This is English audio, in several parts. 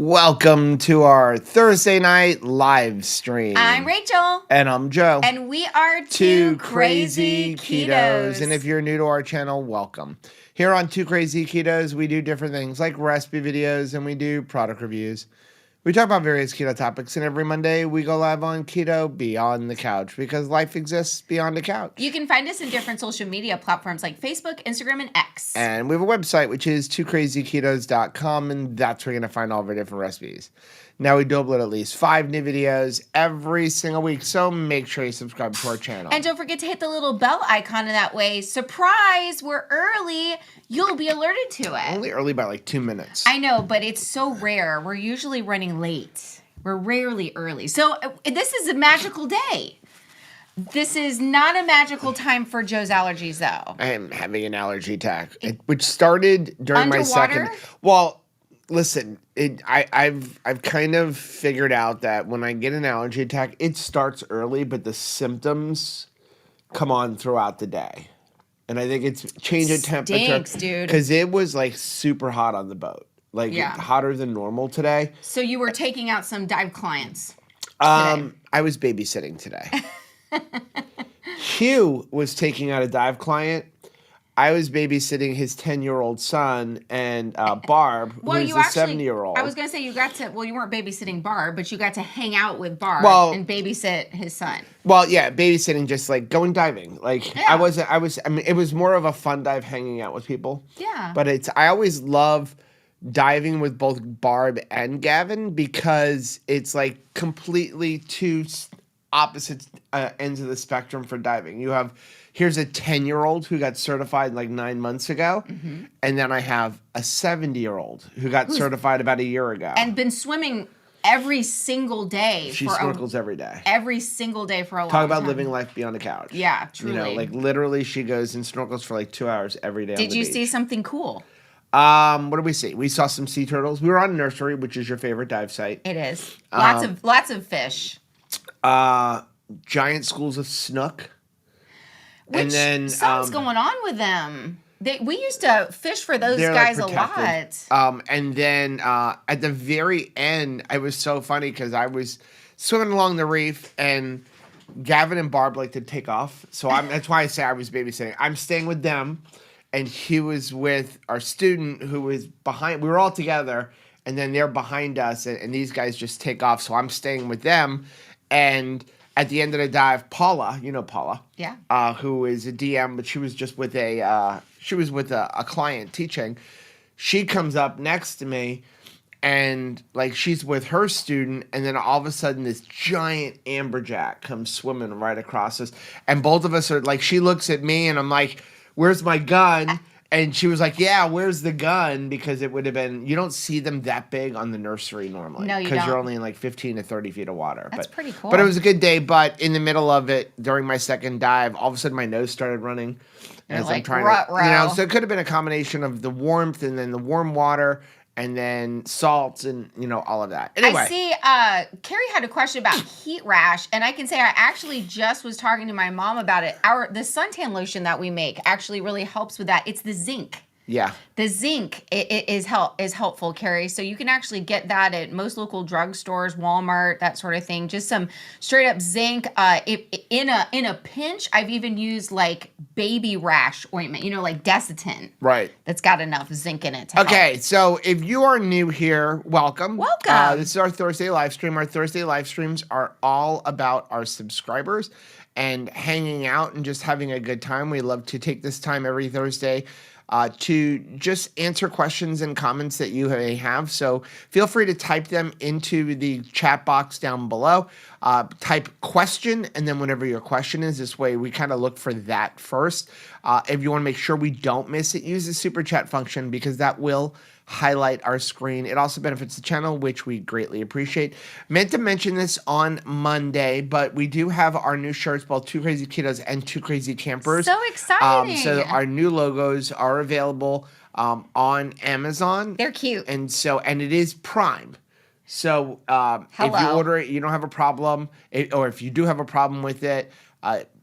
Welcome to our Thursday night live stream. I'm Rachel. And I'm Joe. And we are Two Crazy Ketos. And if you're new to our channel, welcome. Here on Two Crazy Ketos, we do different things like recipe videos and we do product reviews. We talk about various keto topics, and every Monday we go live on Keto Beyond the Couch because life exists beyond the couch. You can find us in different social media platforms like Facebook, Instagram, and X. And we have a website, which is twocrazyketos.com, and that's where you're going to find all of our different recipes. Now, we do upload at least 5 new videos every single week, so make sure you subscribe to our channel. And don't forget to hit the little bell icon in that way. Surprise, we're early. You'll be alerted to it. Only early by like 2 minutes. I know, but it's so rare. We're usually running late. We're rarely early. So this is a magical day. This is not a magical time for Joe's allergies, though. I am having an allergy attack, which started during my second. Well, listen, I've kind of figured out that when I get an allergy attack, it starts early, but the symptoms come on throughout the day. And I think it's change of temperature. Stinks, dude. Because it was like super hot on the boat. Like hotter than normal today. So you were taking out some dive clients today. I was babysitting today. Hugh was taking out a dive client. I was babysitting his 10-year-old son and Barb, who's a 7-year-old. I was going to say you weren't babysitting Barb, but you got to hang out with Barb and babysit his son. Well, yeah, babysitting, just like going diving. Like I mean, it was more of a fun dive hanging out with people. Yeah. But I always love diving with both Barb and Gavin because it's like completely two opposite ends of the spectrum for diving. Here's a 10-year-old who got certified like 9 months ago, and then I have a 70-year-old who got certified about a year ago. And been swimming every single day. She snorkels every day. Every single day for a long time. Talk about living life beyond the couch. Yeah, truly. You know, like literally she goes and snorkels for like 2 hours every day on the beach. Did you see something cool? What did we see? We saw some sea turtles. We were on Nursery, which is your favorite dive site. It is. Lots of fish. Giant schools of snook. Something's going on with them. We used to fish for those guys a lot. And then at the very end, it was so funny because I was swimming along the reef and Gavin and Barb like to take off. So that's why I say I was babysitting. I'm staying with them. And he was with our student who was behind. We were all together. And then they're behind us. And these guys just take off. So I'm staying with them. And at the end of the dive, Paula, you know Paula, who is a DM, but she was just with a client teaching. She comes up next to me, and like she's with her student, and then all of a sudden this giant amberjack comes swimming right across us, and both of us are like, she looks at me, and I'm like, "Where's my gun?" And she was like, "Yeah, where's the gun?" Because it would have been, you don't see them that big on the Nursery normally. No, you don't. Because you're only in like 15 to 30 feet of water. That's pretty cool. But it was a good day. But in the middle of it, during my second dive, all of a sudden my nose started running. As I'm trying to, so it could have been a combination of the warmth and then the warm water and then salts and, all of that. Anyway. I see Carrie had a question about heat rash, and I can say I actually just was talking to my mom about it. The suntan lotion that we make actually really helps with that. It's the zinc. Yeah. The zinc is helpful, Carrie. So you can actually get that at most local drugstores, Walmart, that sort of thing. Just some straight up zinc. In a pinch, I've even used like baby rash ointment, like Desitin. Right. That's got enough zinc in it to help. So if you are new here, welcome. Welcome. This is our Thursday live stream. Our Thursday live streams are all about our subscribers and hanging out and just having a good time. We love to take this time every Thursday to just answer questions and comments that you may have. So feel free to type them into the chat box down below. Type question, and then whatever your question is, this way we kind of look for that first. If you want to make sure we don't miss it, use the super chat function because that will highlight our screen. It also benefits the channel, which we greatly appreciate. Meant to mention this on Monday, but we do have our new shirts, both Two Crazy Ketos and Two Crazy Campers. So exciting. So our new logos are available on Amazon. They're cute. And it is Prime. So if you order it, you don't have a problem. Or if you do have a problem with it,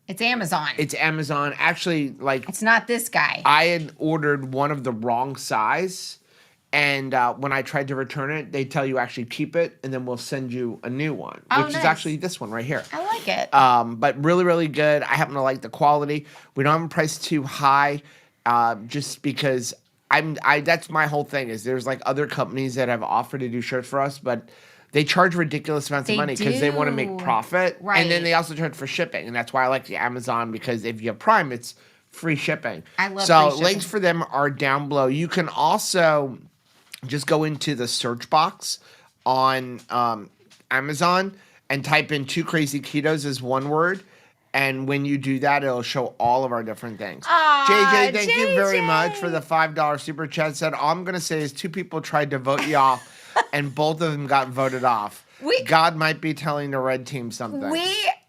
it's Amazon. It's Amazon. Actually, like, it's not this guy. I had ordered one of the wrong size. And when I tried to return it, they tell you actually keep it, and then we'll send you a new one, Oh, which is nice. actually this one right here. I like it. But really, really good. I happen to like the quality. We don't have a price too high, just because that's my whole thing is there's like other companies that have offered to do shirts for us, but they charge ridiculous amounts of They money because they want to make do. profit. Right. And then they also charge for shipping. And that's why I like the Amazon, because if you have Prime, it's free shipping. I love so free shipping. links for them are down below. You can also just go into the search box on Amazon and type in 2 Crazy Ketos as one word. And when you do that, it'll show all of our different things. Aw, JJ, thank you very JJ. much for the $5 super chat. Said, all I'm going to say is 2 people tried to vote you off, and both of them got voted off. God might be telling the red team something.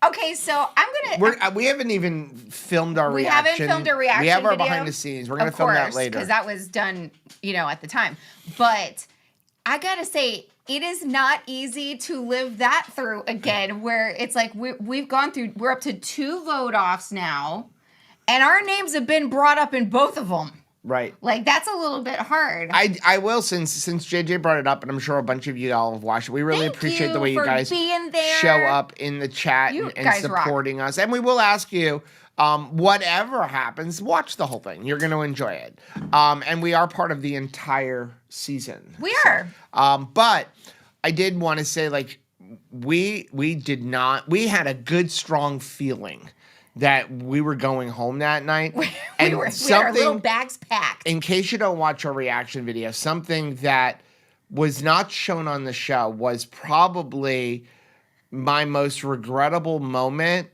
Okay, so I'm gonna. We haven't even filmed our We reaction. haven't filmed a reaction We have our video. behind the scenes. We're gonna film that later because that was done, at the time. But I gotta say, it is not easy to live that through again. Where it's like we've gone through. We're up to 2 vote offs now, and our names have been brought up in both of them. Right. Like, that's a little bit hard. I will, since JJ brought it up, and I'm sure a bunch of you all have watched it. We really appreciate the way you guys being there. show up in the chat and supporting us. And we will ask you, whatever happens, watch the whole thing. You're going to enjoy it. And we are part of the entire season. We are. But I did want to say, like, we had a good, strong feeling that we were going home that night. We had our little bags packed. In case you don't watch our reaction video, something that was not shown on the show was probably my most regrettable moment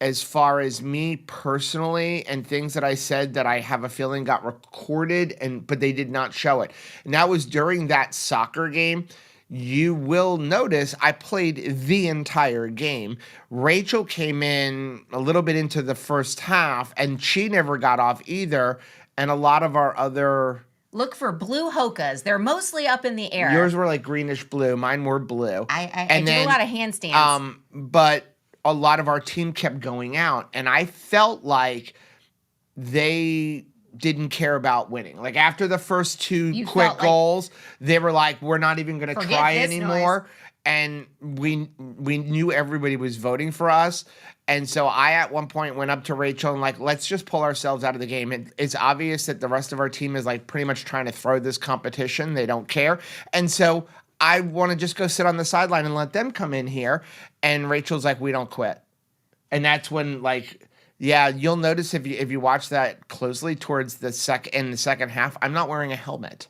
as far as me personally and things that I said that I have a feeling got recorded but they did not show it. And that was during that soccer game. You will notice I played the entire game. Rachel came in a little bit into the first half, and she never got off either. And a lot of our other... Look for blue hokas. They're mostly up in the air. Yours were like greenish blue. Mine were blue. I did a lot of handstands. But a lot of our team kept going out, and I felt like they didn't care about winning. Like, after the first 2 quick goals, they were like, we're not even going to try anymore. Noise. And we knew everybody was voting for us. And so I, at one point, went up to Rachel and like, let's just pull ourselves out of the game. It's obvious that the rest of our team is like pretty much trying to throw this competition. They don't care. And so I want to just go sit on the sideline and let them come in here. And Rachel's like, we don't quit. And that's when, like... Yeah, you'll notice if you watch that closely towards the second half, I'm not wearing a helmet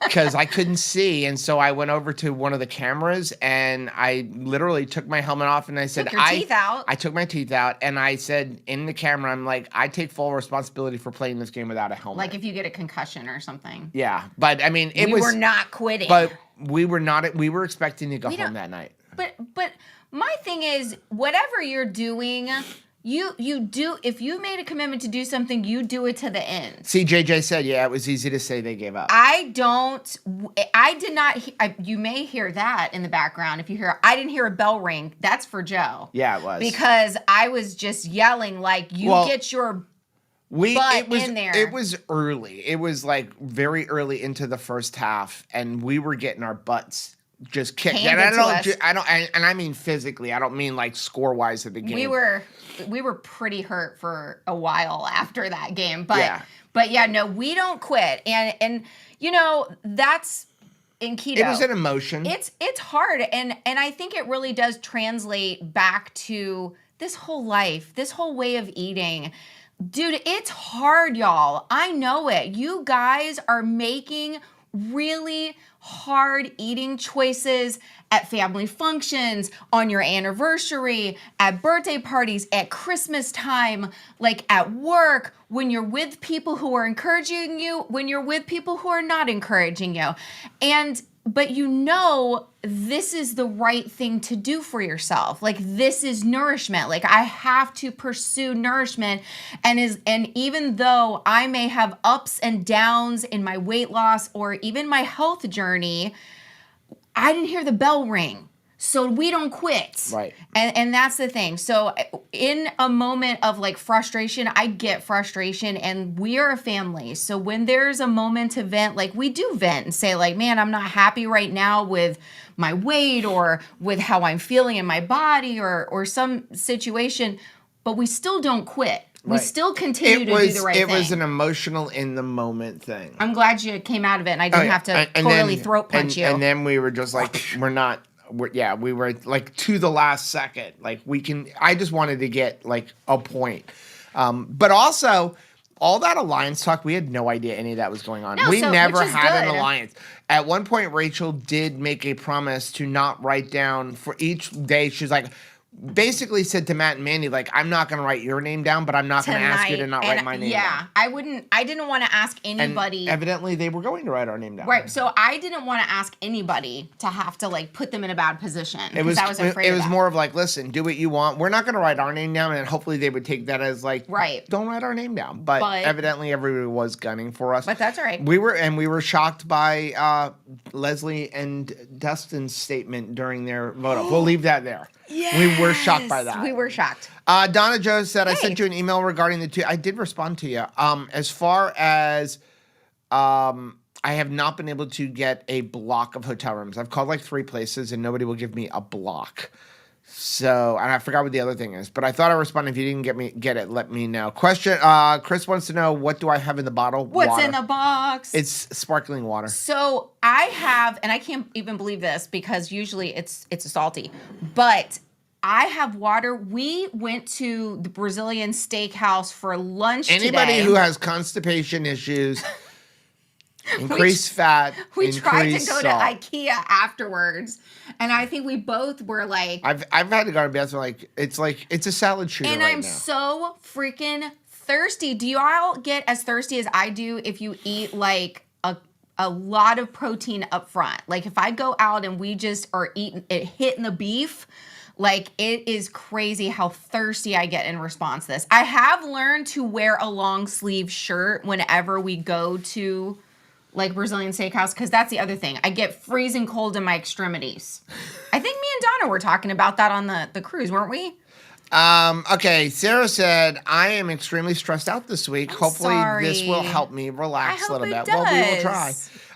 because I couldn't see, and so I went over to one of the cameras and I literally took my helmet off and I said, took your teeth out. I took my teeth out and I said in the camera, I'm like, I take full responsibility for playing this game without a helmet. Like if you get a concussion or something. Yeah, but I mean, we were not quitting. But we were not. We were expecting to go home that night. But my thing is, whatever you're doing. You do, if you made a commitment to do something, you do it to the end. See, JJ said, yeah, it was easy to say they gave up. I did not, you may hear that in the background. If you hear, I didn't hear a bell ring. That's for Joe. Yeah, it was. Because I was just yelling like, get your butt in there. It was early. It was like very early into the first half, and we were getting our butts just kicked. And I mean physically. I don't mean like score wise at the game. We were pretty hurt for a while after that game, but yeah, no, we don't quit. And that's in keto. It was an emotion. It's hard, and I think it really does translate back to this whole life, this whole way of eating. Dude, it's hard, y'all. I know it. You guys are making really hard eating choices at family functions, on your anniversary, at birthday parties, at Christmas time, like at work, when you're with people who are encouraging you, when you're with people who are not encouraging you. But this is the right thing to do for yourself. Like, this is nourishment. Like, I have to pursue nourishment. And even though I may have ups and downs in my weight loss or even my health journey, I didn't hear the bell ring. So we don't quit. Right. And that's the thing. So in a moment of like frustration, I get frustration, and we are a family. So when there's a moment to vent, like we do vent and say like, man, I'm not happy right now with my weight or with how I'm feeling in my body or some situation, but we still don't quit. We still continue to do the right thing. It was an emotional in the moment thing. I'm glad you came out of it and I didn't have to totally throat punch you. And then we were just like, we were like to the last second. Like I just wanted to get like a point. But also, all that alliance talk, we had no idea any of that was going on. No, we never which is had good. an alliance. At one point, Rachel did make a promise to not write down for each day. She's like, basically said to Matt and Mandy, like, I'm not going to write your name down, but I'm not going to ask you to not write my name down. Yeah, I didn't want to ask anybody. And evidently, they were going to write our name down. Right, so I didn't want to ask anybody to have to, like, put them in a bad position. Because I was afraid It was more of like, listen, do what you want. We're not going to write our name down, and hopefully they would take that as, like, don't write our name down. But evidently, everybody was gunning for us. But that's all right. We were shocked by Leslie and Dustin's statement during their vote. We'll leave that there. Yes. We were shocked by that. We were shocked. Donna Joe said, I sent you an email regarding the two. I did respond to you. As far as I have not been able to get a block of hotel rooms. I've called like 3 places and nobody will give me a block. So, and I forgot what the other thing is, but I thought I responded. If you didn't get it, let me know. Question, Chris wants to know, what do I have in the bottle? What's in the box? It's sparkling water. So I have, and I can't even believe this because usually it's salty, but I have water. We went to the Brazilian steakhouse for lunch Anybody today. who has constipation issues, increased fat, we tried to go salt. to IKEA afterwards, and I think we both were like, I've had to go to bed. Like it's a salad shooter. And right I'm now. so freaking thirsty. Do you all get as thirsty as I do if you eat like a lot of protein up front? Like if I go out and we just are eating it, hitting the beef. Like, it is crazy how thirsty I get in response to this. I have learned to wear a long sleeve shirt whenever we go to, like, Brazilian steakhouse, because that's the other thing. I get freezing cold in my extremities. I think me and Donna were talking about that on the cruise, weren't we? Okay, Sarah said, I am extremely stressed out this week. Hopefully this will help me relax a little bit. Well, we will try.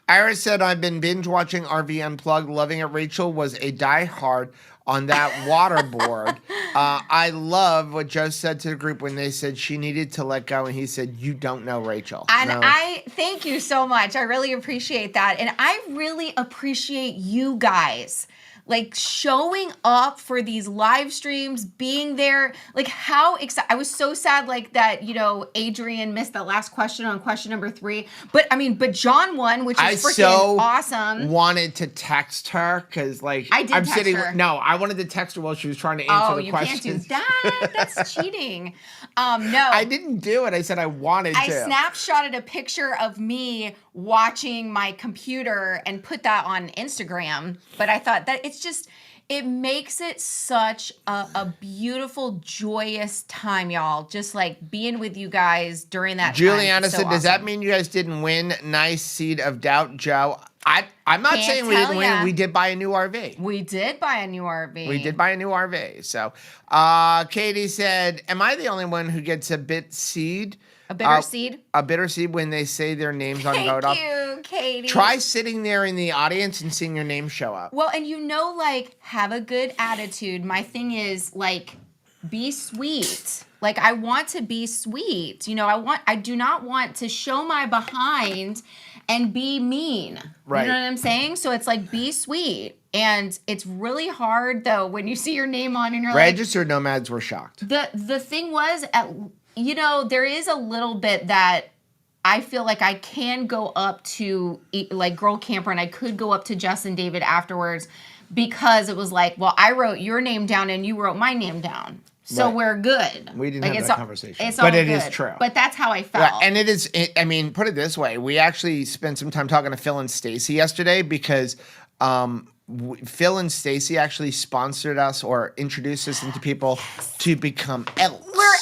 Iris said, I've been binge watching RV Unplugged, loving it. Rachel was a diehard on that waterboard. I love what Joe said to the group when they said she needed to let go, and he said, you don't know Rachel. And I thank you so much. I really appreciate that. And I really appreciate you guys. Like showing up for these live streams, being there, like how excited. I was so sad like that, Adrian missed that last question on question number 3. But John won, which is freaking awesome. Wanted to text her because like I did her. No, I wanted to text her while she was trying to answer the question. Oh, you can't do that. That's cheating. No. I didn't do it. I said I wanted to. I snapshotted a picture of me watching my computer and put that on Instagram. But I thought that it makes it such a beautiful, joyous time, y'all. Just like being with you guys during that time. Juliana said, does that mean you guys didn't win? Nice seed of doubt, Joe. I'm not saying we didn't win. We did buy a new RV. We did buy a new RV. So Katie said, am I the only one who gets a bit seed? A bitter seed? A bitter seed when they say their names on vote up. Thank you, Katie. Try sitting there in the audience and seeing your name show up. Well, and like, have a good attitude. My thing is, like, be sweet. Like, I want to be sweet. I do not want to show my behind and be mean. Right. You know what I'm saying? So it's like, be sweet. And it's really hard, though, when you see your name on and you're Registered Nomads were shocked. The thing was, there is a little bit that I feel like I can go up to, like, Girl Camper, and I could go up to Justin David afterwards because it was like, well, I wrote your name down and you wrote my name down. So we're good. We didn't have that conversation. But it is true. But that's how I felt. Yeah, and it is, I mean, put it this way. We actually spent some time talking to Phil and Stacy yesterday because Phil and Stacy actually sponsored us or introduced us into people to become Elks. We're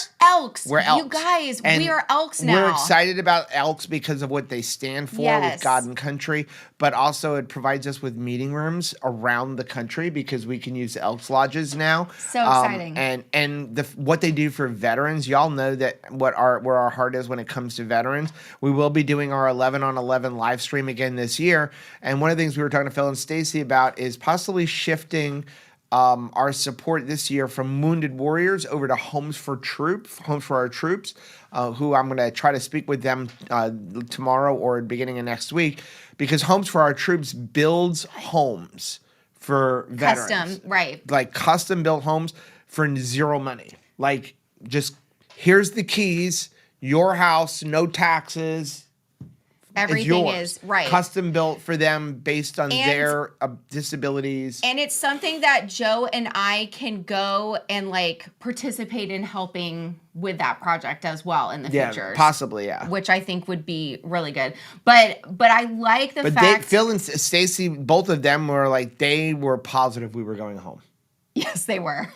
Elks. We're You Elks. guys, And we are Elks now. We're excited about Elks because of what they stand for with God and country, but also it provides us with meeting rooms around the country because we can use Elks lodges now. So exciting. And what they do for veterans, y'all know that where our heart is when it comes to veterans. We will be doing our 11 on 11 live stream again this year, and one of the things we were talking to Phil and Stacy about is possibly shifting our support this year from Wounded Warriors over to Homes for Our Troops, who I'm going to try to speak with them tomorrow or beginning of next week, because Homes for Our Troops builds homes for veterans. Custom, right. Like custom built homes for zero money. Like, just here's the keys, your house, no taxes. Everything is right. Custom built for them based on their disabilities. And it's something that Joe and I can go and like participate in helping with that project as well in the future. Possibly, yeah. Which I think would be really good. But I like the fact Phil and Stacy, both of them were like, they were positive we were going home. Yes, they were.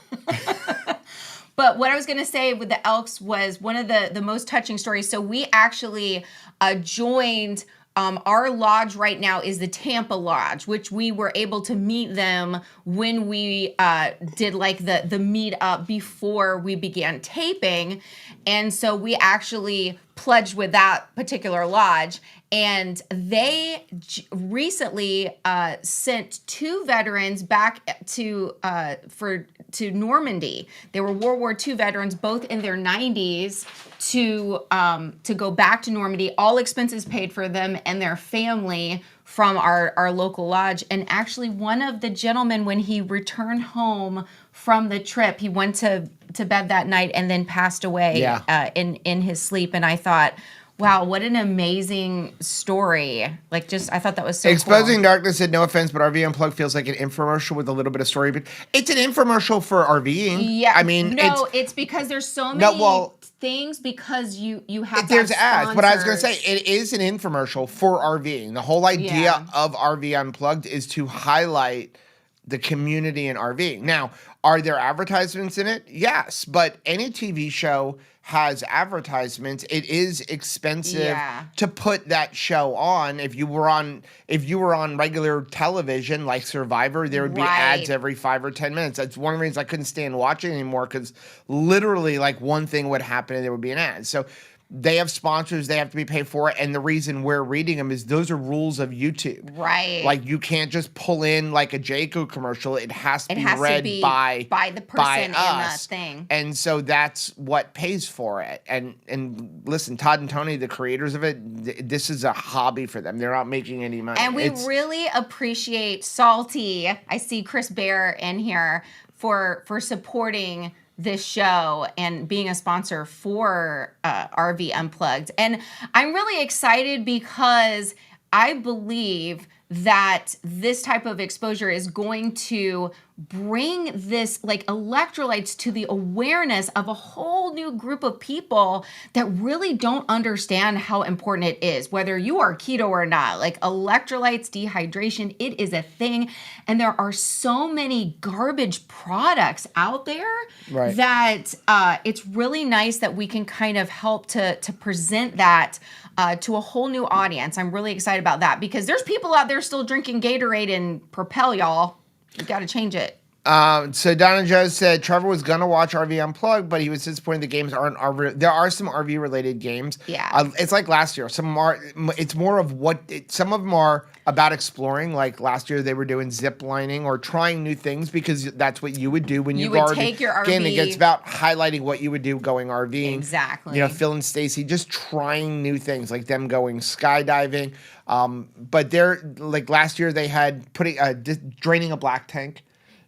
But what I was going to say with the Elks was one of the most touching stories. So we actually joined, our lodge right now is the Tampa Lodge, which we were able to meet them when we did like the meet up before we began taping. And so we actually pledged with that particular lodge. And they recently sent 2 veterans back to Normandy. They were World War II veterans, both in their 90s, to go back to Normandy. All expenses paid for them and their family from our local lodge. And actually, one of the gentlemen, when he returned home from the trip, he went to bed that night and then passed away in his sleep. And I thought, wow, what an amazing story. Like, just, I thought that was so Exposing cool. Darkness said, no offense, but RV Unplugged feels like an infomercial with a little bit of story. But it's an infomercial for RVing. Yeah. I mean, it's because there's so many things because you have there's ads. But I was going to sponsors. say, it is an infomercial for RVing. The whole idea of RV Unplugged is to highlight the community in RVing. Now, are there advertisements in it? Yes, but any TV show has advertisements. It is expensive to put that show on. If you were on regular television like Survivor, there would be ads every 5 or 10 minutes. That's one of the reasons I couldn't stand watching anymore, because literally like one thing would happen and there would be an ad. So they have sponsors, they have to be paid for it, and the reason we're reading them is those are rules of YouTube. Right. Like, you can't just pull in like a Jayco commercial. It has to be read by the person in that us. thing. And so that's what pays for it. And listen, Todd and Tony, the creators of it, this is a hobby for them. They're not making any money. And we really appreciate Salty. I see Chris Bear in here for supporting this show and being a sponsor for RV Unplugged. And I'm really excited because I believe that this type of exposure is going to bring this like electrolytes to the awareness of a whole new group of people that really don't understand how important it is, whether you are keto or not. Like, electrolytes, dehydration, it is a thing. And there are so many garbage products out there that it's really nice that we can kind of help to present that to a whole new audience. I'm really excited about that because there's people out there still drinking Gatorade and Propel, y'all. You got to change it. So Donna Joe said Trevor was gonna watch RV Unplugged, but he was disappointed the games aren't RV. There are some RV related games. Yeah, it's like last year. Some are. It's more of some of them are about exploring. Like last year, they were doing zip lining or trying new things because that's what you would do when you go RV. Take your RV. Again, it gets about highlighting what you would do going RVing. Exactly. You know, Phil and Stacy just trying new things, like them going skydiving. But they're like last year they had draining a black tank.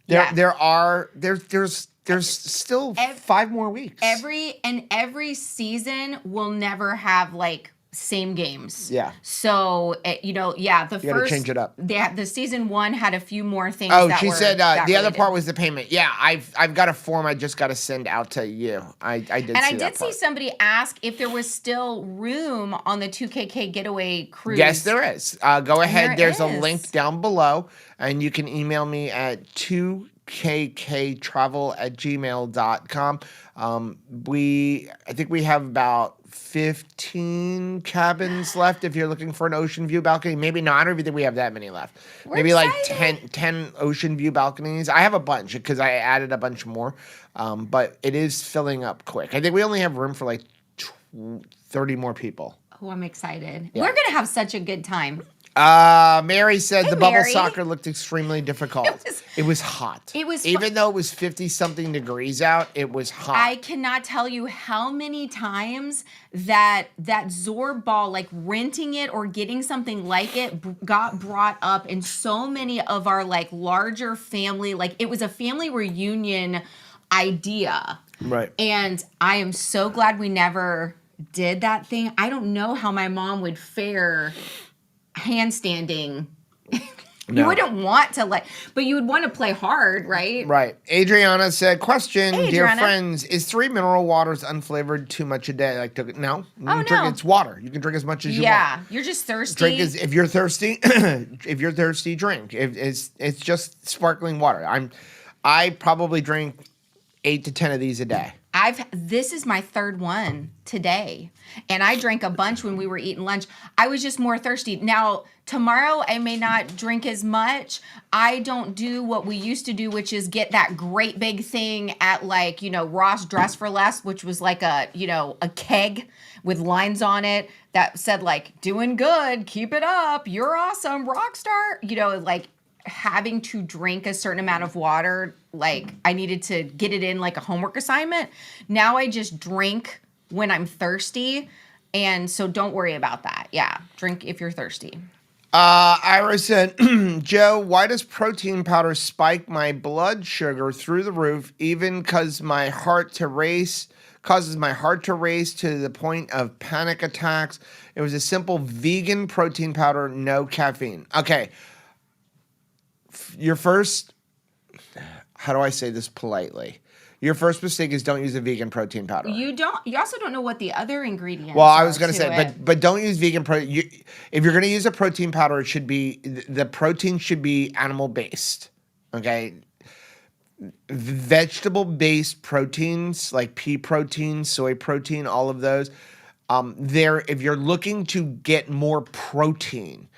There's still 5 more weeks. Every season will never have like same games. Yeah. So you gotta change it up. The season 1 had a few more things. Oh, she said the other part was the payment. Yeah, I've got a form I just got to send out to you. I did. And I did see somebody ask if there was still room on the 2KK getaway cruise. Yes, there is. Go ahead. There's a link down below, and you can email me at 2 kktravel@gmail.com. I think we have about 15 cabins left if you're looking for an ocean view balcony. Maybe not. I don't even think we have that many left. We're Maybe like excited. 10 ocean view balconies. I have a bunch because I added a bunch more. But it is filling up quick. I think we only have room for like 30 more people. Oh, I'm excited. Yeah. We're going to have such a good time. Mary said Hey, the bubble Mary. soccer looked extremely difficult. It was hot. It was Even though it was 50-something degrees out, it was hot. I cannot tell you how many times that Zorb ball, like renting it or getting something like it, got brought up in so many of our like larger family. Like it was a family reunion idea. Right. And I am so glad we never did that thing. I don't know how my mom would fare handstanding. No. You wouldn't want to but you would want to play hard, right? Right. Adriana said, question, Hey, dear Adriana. friends, is 3 mineral waters unflavored too much a day? Like, no. You Oh, can drink, no. it's water. You can drink as much as you want. Yeah, you're just thirsty. If you're thirsty, drink. It's just sparkling water. I probably drink 8 to 10 of these a day. This is my third one today, and I drank a bunch when we were eating lunch. I was just more thirsty. Now, tomorrow I may not drink as much. I don't do what we used to do, which is get that great big thing at like, Ross Dress for Less, which was like a keg with lines on it that said like, doing good, keep it up, you're awesome, rock star, like having to drink a certain amount of water, like I needed to get it in like a homework assignment. Now I just drink when I'm thirsty, and so don't worry about that. Yeah, drink if you're thirsty. Ira said, Joe, why does protein powder spike my blood sugar through the roof, even causes my heart to race to the point of panic attacks? It was a simple vegan protein powder, no caffeine. Okay. How do I say this politely? Your first mistake is don't use a vegan protein powder. You also don't know what the other ingredients Well, I are was going to say, it. but don't use vegan protein. If you're going to use a protein powder, it should be, the protein should be animal based. Okay. Vegetable based proteins like pea protein, soy protein, all of those. If you're looking to get more protein,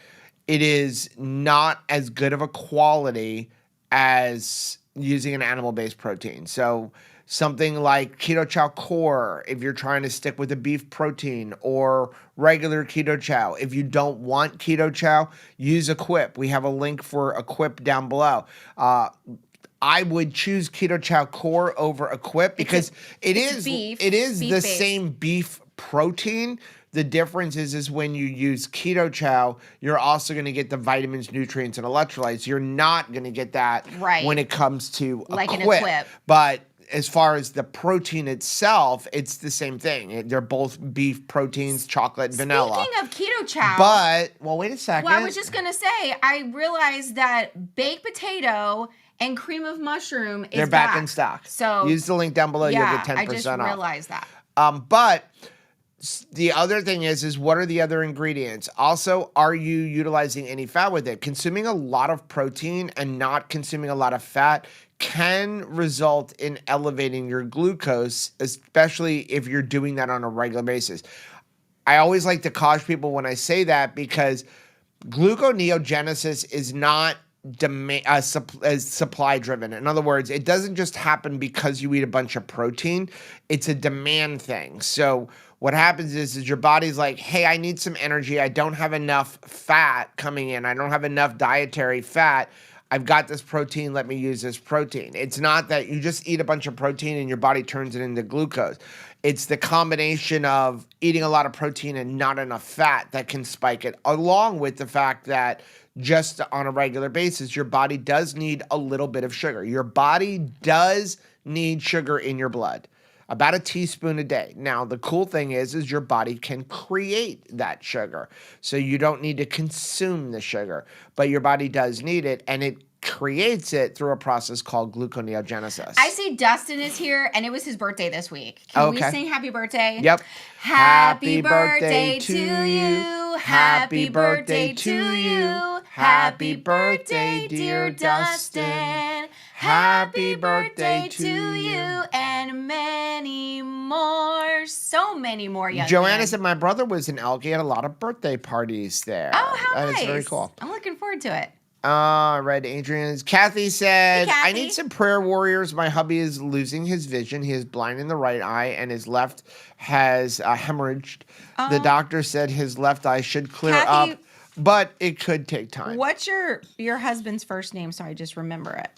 it is not as good of a quality as using an animal-based protein. So something like Keto Chow Core, if you're trying to stick with a beef protein, or regular Keto Chow. If you don't want Keto Chow, use Equip. We have a link for Equip down below. I would choose Keto Chow Core over Equip because it is the same beef protein. The difference is when you use Keto Chow, you're also going to get the vitamins, nutrients, and electrolytes. You're not going to get that when it comes to like Equip. an Equip. But as far as the protein itself, it's the same thing. They're both beef proteins, chocolate, and vanilla. Speaking of Keto Chow. Well, wait a second. Well, I was just going to say, I realized that baked potato and cream of mushroom is They're back in stock. So use the link down below. You'll get 10% off. I just realized that. But the other thing is what are the other ingredients? Also, are you utilizing any fat with it? Consuming a lot of protein and not consuming a lot of fat can result in elevating your glucose, especially if you're doing that on a regular basis. I always like to caution people when I say that because gluconeogenesis is not supply driven. In other words, it doesn't just happen because you eat a bunch of protein. It's a demand thing. So what happens is your body's like, hey, I need some energy. I don't have enough fat coming in. I don't have enough dietary fat. I've got this protein. Let me use this protein. It's not that you just eat a bunch of protein and your body turns it into glucose. It's the combination of eating a lot of protein and not enough fat that can spike it, along with the fact that just on a regular basis, your body does need a little bit of sugar. Your body does need sugar in your blood, about a teaspoon a day. Now, the cool thing is your body can create that sugar. So you don't need to consume the sugar, but your body does need it, and it creates it through a process called gluconeogenesis. I see Dustin is here, and it was his birthday this week. Can we sing happy birthday? Yep. Happy birthday to you. Happy birthday to you. Happy birthday, dear Dustin. Happy birthday to you. and many more. So many more, young Joanna man. said my brother was in Elk. He had a lot of birthday parties there. Oh, how That nice. is very cool. I'm looking forward to it. I read Adrian's. Kathy said, Hey, Kathy. I need some prayer warriors. My hubby is losing his vision. He is blind in the right eye, and his left has hemorrhaged. The doctor said his left eye should clear Kathy, up, but it could take time. What's your husband's first name so I just remember it?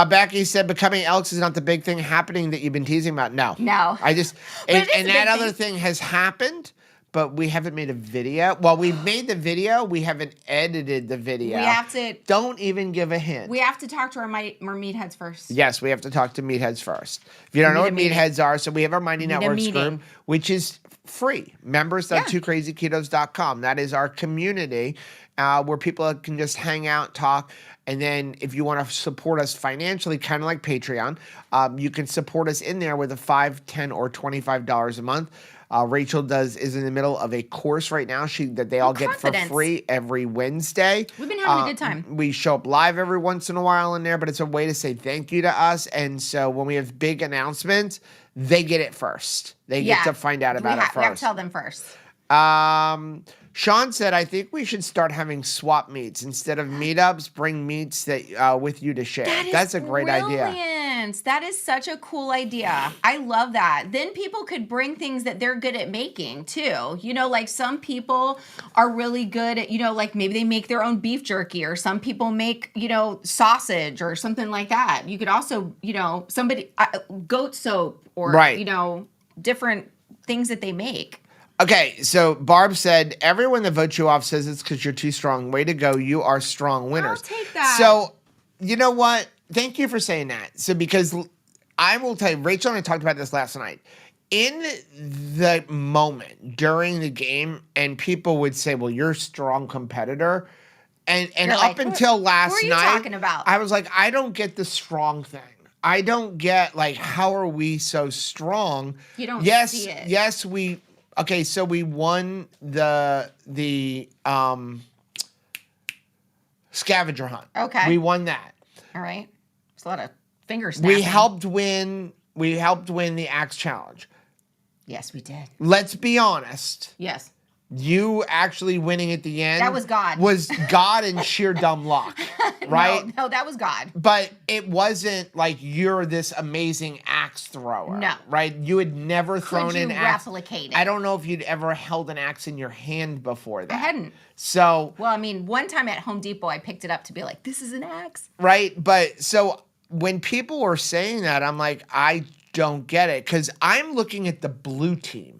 Becky said, becoming Elks is not the big thing happening that you've been teasing about. No. I just, and that other thing has happened, but we haven't made a video. Well, we've made the video. We haven't edited the video. We have to. Don't even give a hint. We have to talk to our meatheads first. Yes, we have to talk to meatheads first. If you don't know what meatheads are, so we have our Mighty Networks group, which is free. Members.twocrazyketos.com. That is our community where people can just hang out, talk. And then if you want to support us financially, kind of like Patreon, you can support us in there with a $5, $10, or $25 a month. Rachel is in the middle of a course right now that they all get for free every Wednesday. We've been having a good time. We show up live every once in a while in there, but it's a way to say thank you to us. And so when we have big announcements, they get it first. They get to find out about it first. We have to tell them first. Sean said, I think we should start having swap meets. Instead of meetups, bring meets that with you to share. That's a great idea. That is such a cool idea. I love that. Then people could bring things that they're good at making too. You know, like some people are really good at, like maybe they make their own beef jerky, or some people make, sausage or something like that. You could also, somebody, goat soap or, different things that they make. Okay, so Barb said, everyone that votes you off says it's because you're too strong. Way to go. You are strong winners. I'll take that. So, you know what? Thank you for saying that. So, because I will tell you, Rachel and I talked about this last night. In the moment during the game, and people would say, well, you're a strong competitor. And up until last night, who are you talking about? I was like, I don't get the strong thing. I don't get, like, how are we so strong? You don't see it. Yes, okay, so we won the scavenger hunt. Okay. We won that. All right. There's a lot of finger snapping. We helped win the Axe Challenge. Yes, we did. Let's be honest. Yes. You actually winning at the end. That was God. Was God and sheer dumb luck. Right? No, that was God. But it wasn't like you're this amazing axe thrower. No. Right? You had never thrown an axe. Could you replicate it? I don't know if you'd ever held an axe in your hand before that. I hadn't. So. Well, I mean, one time at Home Depot, I picked it up to be like, this is an axe. Right? But so when people were saying that, I'm like, I don't get it. Because I'm looking at the blue team.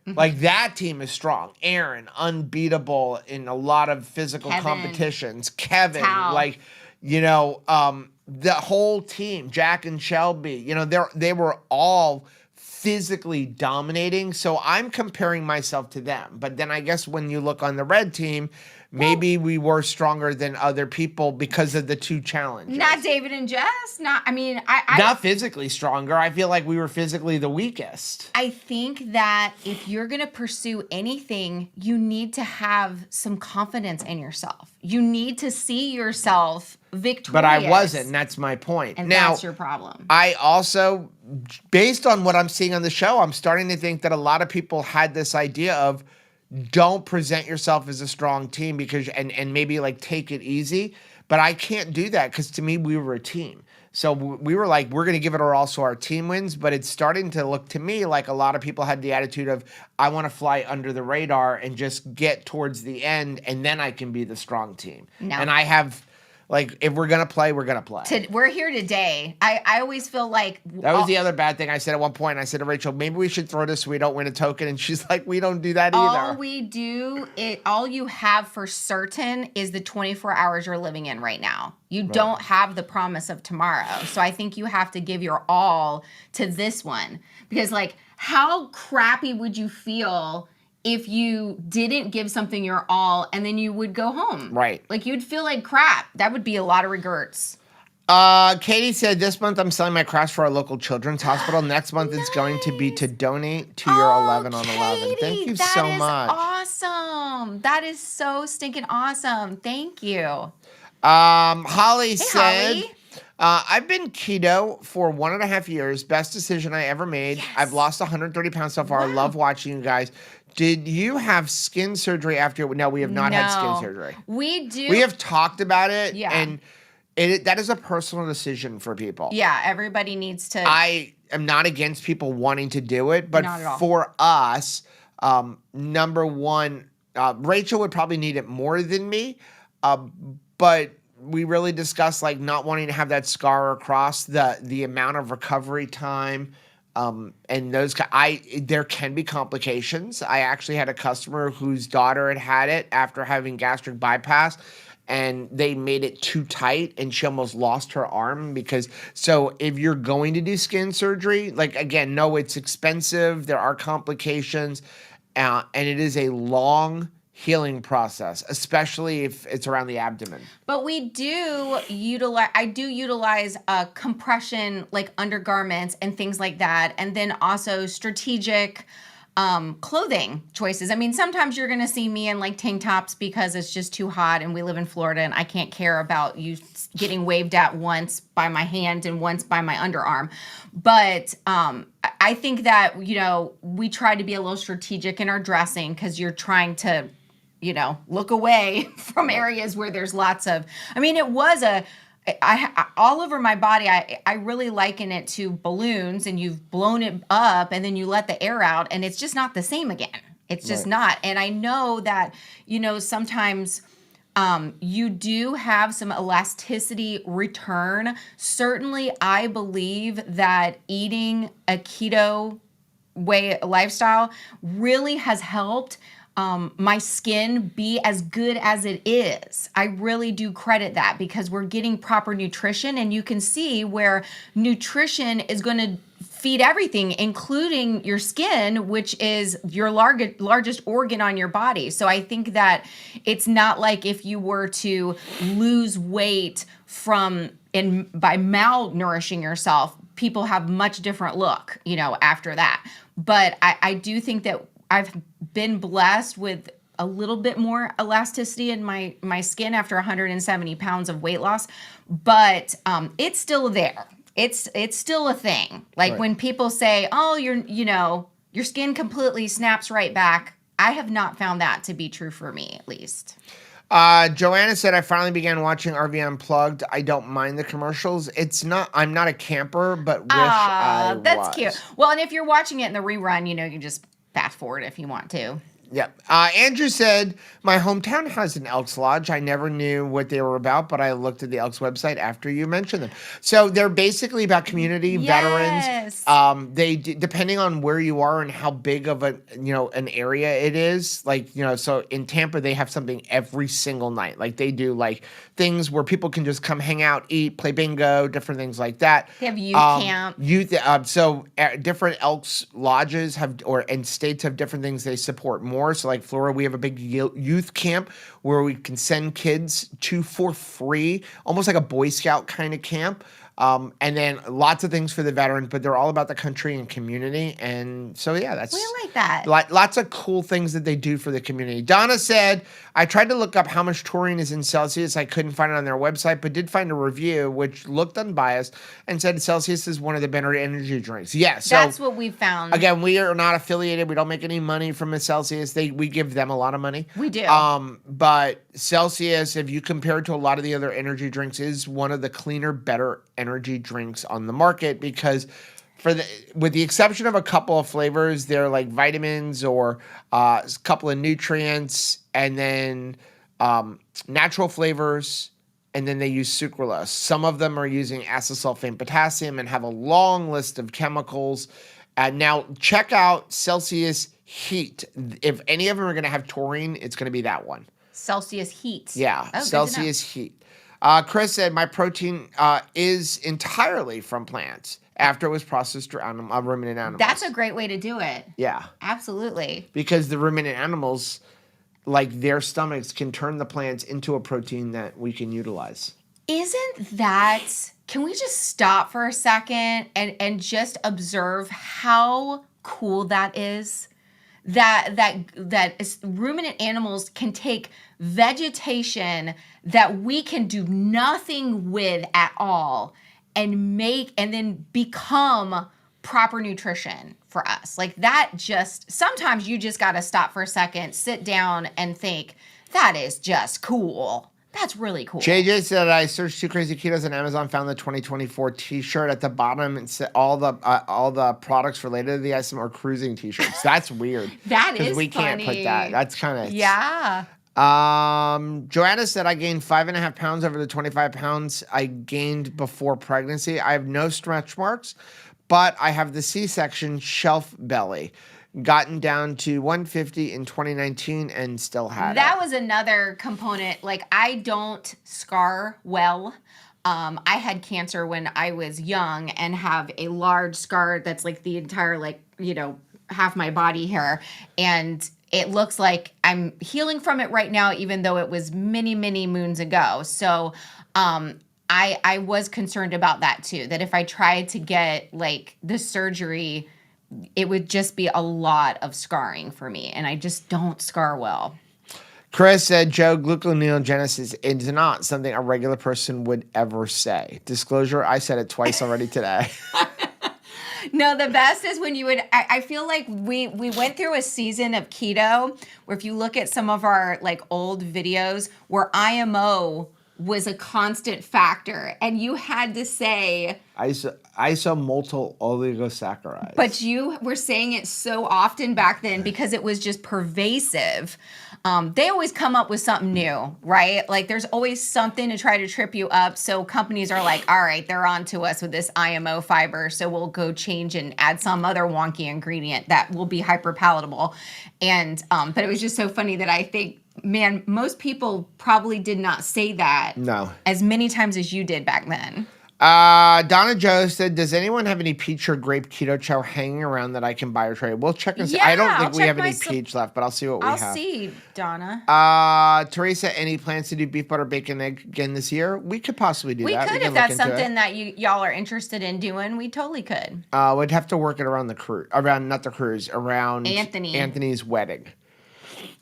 Like, that team is strong. Aaron, unbeatable in a lot of physical competitions. Kevin, like, the whole team, Jack and Shelby, they were all physically dominating. So I'm comparing myself to them. But then I guess when you look on the red team, maybe we were stronger than other people because of the two challenges. Not David and Jess. Not physically stronger. I feel like we were physically the weakest. I think that if you're going to pursue anything, you need to have some confidence in yourself. You need to see yourself victorious. But I wasn't, and that's my point. And now, that's your problem. I also, based on what I'm seeing on the show, I'm starting to think that a lot of people had this idea of, don't present yourself as a strong team because and maybe like take it easy. But I can't do that because to me, we were a team. So we were like, we're going to give it our all so our team wins. But it's starting to look to me like a lot of people had the attitude of, I want to fly under the radar and just get towards the end, and then I can be the strong team. No. And I have... Like, if we're going to play, we're going to play. We're here today. I always feel like... That was the other bad thing I said at one point. I said to Rachel, maybe we should throw this so we don't win a token. And she's like, we don't do that either. All you have for certain is the 24 hours you're living in right now. You don't have the promise of tomorrow. So I think you have to give your all to this one. Because, like, how crappy would you feel if you didn't give something your all and then you would go home? Right. Like, you'd feel like crap. That would be a lot of regrets. Katie said, this month I'm selling my crash for our local children's hospital. Next month it's going to be to donate to your 11 on 11. Thank you so much. Awesome. That is so stinking awesome. Thank you. Holly said, I've been keto for 1.5 years. Best decision I ever made. Yes. I've lost 130 pounds so far. I Wow. love watching you guys. Did you have skin surgery after? No, we have not had skin No. surgery. We do. We have talked about it, Yeah. and that is a personal decision for people. Yeah, everybody needs to. I am not against people wanting to do it, but Not at all. for us, number one, Rachel would probably need it more than me, but we really discussed like not wanting to have that scar across the amount of recovery time. And there can be complications. I actually had a customer whose daughter had it after having gastric bypass, and they made it too tight and she almost lost her arm so if you're going to do skin surgery, like again, no, it's expensive. There are complications, and it is a long healing process, especially if it's around the abdomen. But I do utilize compression, like undergarments and things like that. And then also strategic clothing choices. I mean, sometimes you're going to see me in like tank tops because it's just too hot and we live in Florida and I can't care about you getting waved at once by my hand and once by my underarm. But I think that, we try to be a little strategic in our dressing because you're trying to, look away from areas where there's lots of, it was all over my body. I really liken it to balloons, and you've blown it up and then you let the air out and it's just not the same again. It's just not. And I know that, sometimes you do have some elasticity return. Certainly, I believe that eating a keto lifestyle really has helped my skin be as good as it is. I really do credit that because we're getting proper nutrition, and you can see where nutrition is going to feed everything, including your skin, which is your largest organ on your body. So I think that it's not like if you were to lose weight by malnourishing yourself, people have much different look, after that. But I do think that I've been blessed with a little bit more elasticity in my skin after 170 pounds of weight loss, but it's still there. It's still a thing. Like when people say, "Oh, your skin completely snaps right back," I have not found that to be true for me, at least. Joanna said, I finally began watching RV Unplugged. I don't mind the commercials. I'm not a camper, but wish I that's was. cute. Well, and if you're watching it in the rerun, you can just fast forward if you want to. Yep. Andrew said, my hometown has an Elks Lodge. I never knew what they were about, but I looked at the Elks website after you mentioned them. So they're basically about community veterans. They depending on where you are and how big of an area it is. Like, so in Tampa, they have something every single night. Like they do like things where people can just come hang out, eat, play bingo, different things like that. They have youth camp. So different Elks lodges and states have different things they support more. So like Florida, we have a big youth camp where we can send kids to for free, almost like a Boy Scout kind of camp. And then lots of things for the veterans, but they're all about the country and community. And so, yeah, we like that. Lots of cool things that they do for the community. Donna said, I tried to look up how much taurine is in Celsius. I couldn't find it on their website, but did find a review which looked unbiased and said Celsius is one of the better energy drinks. Yeah, so that's what we found. Again, we are not affiliated. We don't make any money from a Celsius. We give them a lot of money. We do. But Celsius, if you compare it to a lot of the other energy drinks, is one of the cleaner, better energy drinks on the market because with the exception of a couple of flavors, they're like vitamins or a couple of nutrients and then natural flavors, and then they use sucralose. Some of them are using acesulfame potassium and have a long list of chemicals. Now, check out Celsius Heat. If any of them are going to have taurine, it's going to be that one. Celsius Heat. Yeah, oh, Celsius Heat. Chris said, my protein is entirely from plants after it was processed through ruminant animals. That's a great way to do it. Yeah. Absolutely. Because the ruminant animals, like their stomachs, can turn the plants into a protein that we can utilize. Isn't that... Can we just stop for a second and just observe how cool that is? That ruminant animals can take vegetation that we can do nothing with at all and then become proper nutrition for us. Like that just, sometimes you just got to stop for a second, sit down and think, that is just cool. That's really cool. JJ said, I searched Too Crazy Ketos on Amazon, found the 2024 t-shirt at the bottom, and said all the products related to the item are cruising t-shirts. That's weird. That is we funny. Can't put that. That's kind of... Yeah. Joanna said, I gained 5.5 pounds over the 25 pounds I gained before pregnancy. I have no stretch marks, but I have the C-section shelf belly. Gotten down to 150 in 2019 and still had That it. was another component. Like, I don't scar well. I had cancer when I was young and have a large scar that's like the entire, like, half my body hair. And it looks like I'm healing from it right now, even though it was many, many moons ago. So I was concerned about that too, that if I tried to get like the surgery, it would just be a lot of scarring for me. And I just don't scar well. Chris said, Joe, gluconeogenesis is not something a regular person would ever say. Disclosure, I said it twice already today. No, the best is when you would, I feel like we went through a season of keto where if you look at some of our like old videos where IMO was a constant factor and you had to say Isomaltyl oligosaccharides. But you were saying it so often back then because it was just pervasive. They always come up with something new, right? Like there's always something to try to trip you up. So companies are like, all right, they're on to us with this IMO fiber. So we'll go change and add some other wonky ingredient that will be hyper palatable. And, but it was just so funny that I think, man, most people probably did not say that as many times as you did back then. Donna Joe said, does anyone have any peach or grape keto chow hanging around that I can buy or trade? We'll check and see. Yeah, I don't think I'll we have any peach left, but I'll see what we have. I'll see, Donna. Teresa, any plans to do beef butter bacon egg again this year? We could possibly do that. We could if that's something that y'all are interested in doing. We totally could. We'd have to work it around around Anthony's wedding.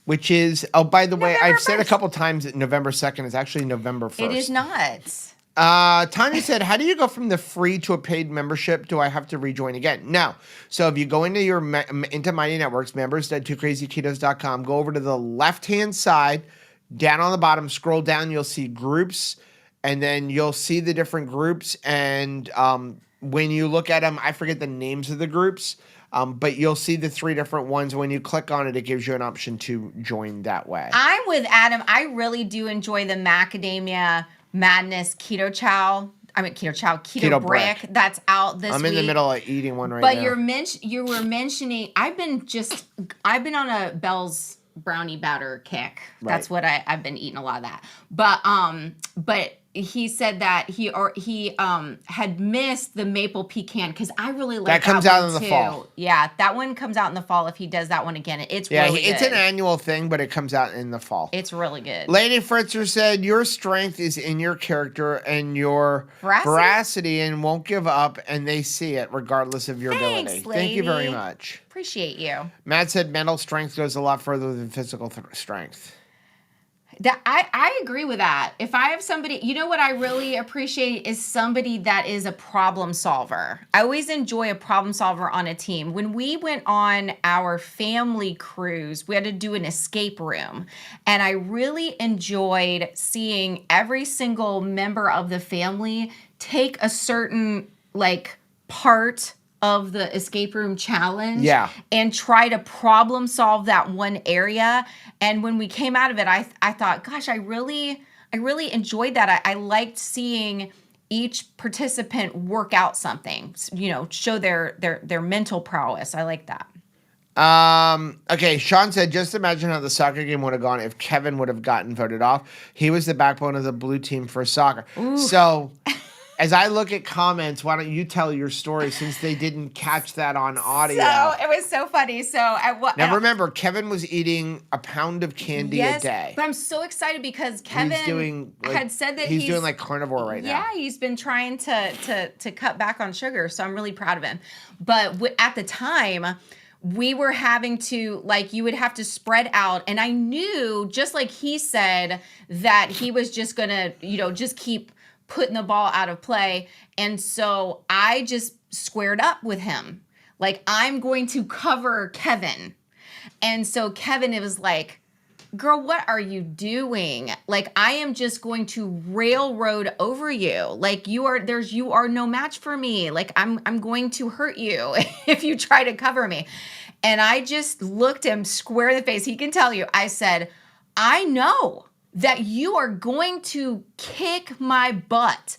Which is, oh, by the way, I've said a couple times that November 2nd is actually November 1st. It is not. Tanya said, how do you go from the free to a paid membership? Do I have to rejoin again? No. So if you go into into Mighty Networks, members.twocrazyketos.com, go over to the left-hand side, down on the bottom, scroll down, you'll see groups, and then you'll see the different groups. And when you look at them, I forget the names of the groups, but you'll see the 3 different ones. When you click on it, it gives you an option to join that way. I'm with Adam. I really do enjoy the Macadamia Madness Keto brick that's out this week. I'm in the middle of eating one right now. But you were mentioning, I've been on a Bell's brownie batter kick. Right. That's what I've been eating a lot of that. But he said that he had missed the maple pecan because I really like that comes out in the fall. Yeah, that one comes out in the fall if he does that one again. It's really good. It's an annual thing, but it comes out in the fall. It's really good. Lady Fritzer said, your strength is in your character and your veracity and won't give up, and they see it regardless of your ability. Lady. Thank you very much. Appreciate you. Matt said mental strength goes a lot further than physical strength. I agree with that. If I have somebody, what I really appreciate is somebody that is a problem solver. I always enjoy a problem solver on a team. When we went on our family cruise, we had to do an escape room. And I really enjoyed seeing every single member of the family take a certain part of the escape room challenge and try to problem solve that one area. And when we came out of it, I thought, gosh, I really enjoyed that. I liked seeing each participant work out something, show their mental prowess. I like that. Okay, Sean said, just imagine how the soccer game would have gone if Kevin would have gotten voted off. He was the backbone of the blue team for soccer. Ooh. So as I look at comments, why don't you tell your story since they didn't catch that on audio? So it was so funny. Now remember, Kevin was eating a pound of candy a day. But I'm so excited because Kevin had said that he's doing carnivore right now. Yeah, he's been trying to cut back on sugar. So I'm really proud of him. But at the time, we were having to, you would have to spread out. And I knew, just like he said, that he was just going to, just keep putting the ball out of play. And so I just squared up with him. Like, I'm going to cover Kevin. And so Kevin, it was like, girl, what are you doing? Like, I am just going to railroad over you. Like, you are no match for me. Like, I'm going to hurt you if you try to cover me. And I just looked him square in the face. He can tell you. I said, I know that you are going to kick my butt.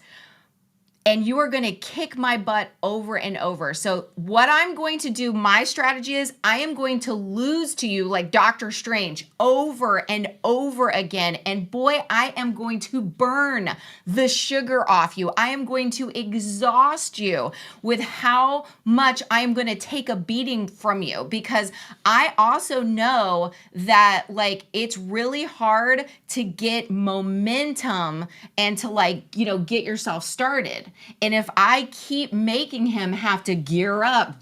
And you are going to kick my butt over and over. So what I'm going to do, my strategy is I am going to lose to you like Doctor Strange over and over again. And boy, I am going to burn the sugar off you. I am going to exhaust you with how much I am going to take a beating from you, because I also know that like it's really hard to get momentum and to like, get yourself started. And if I keep making him have to gear up,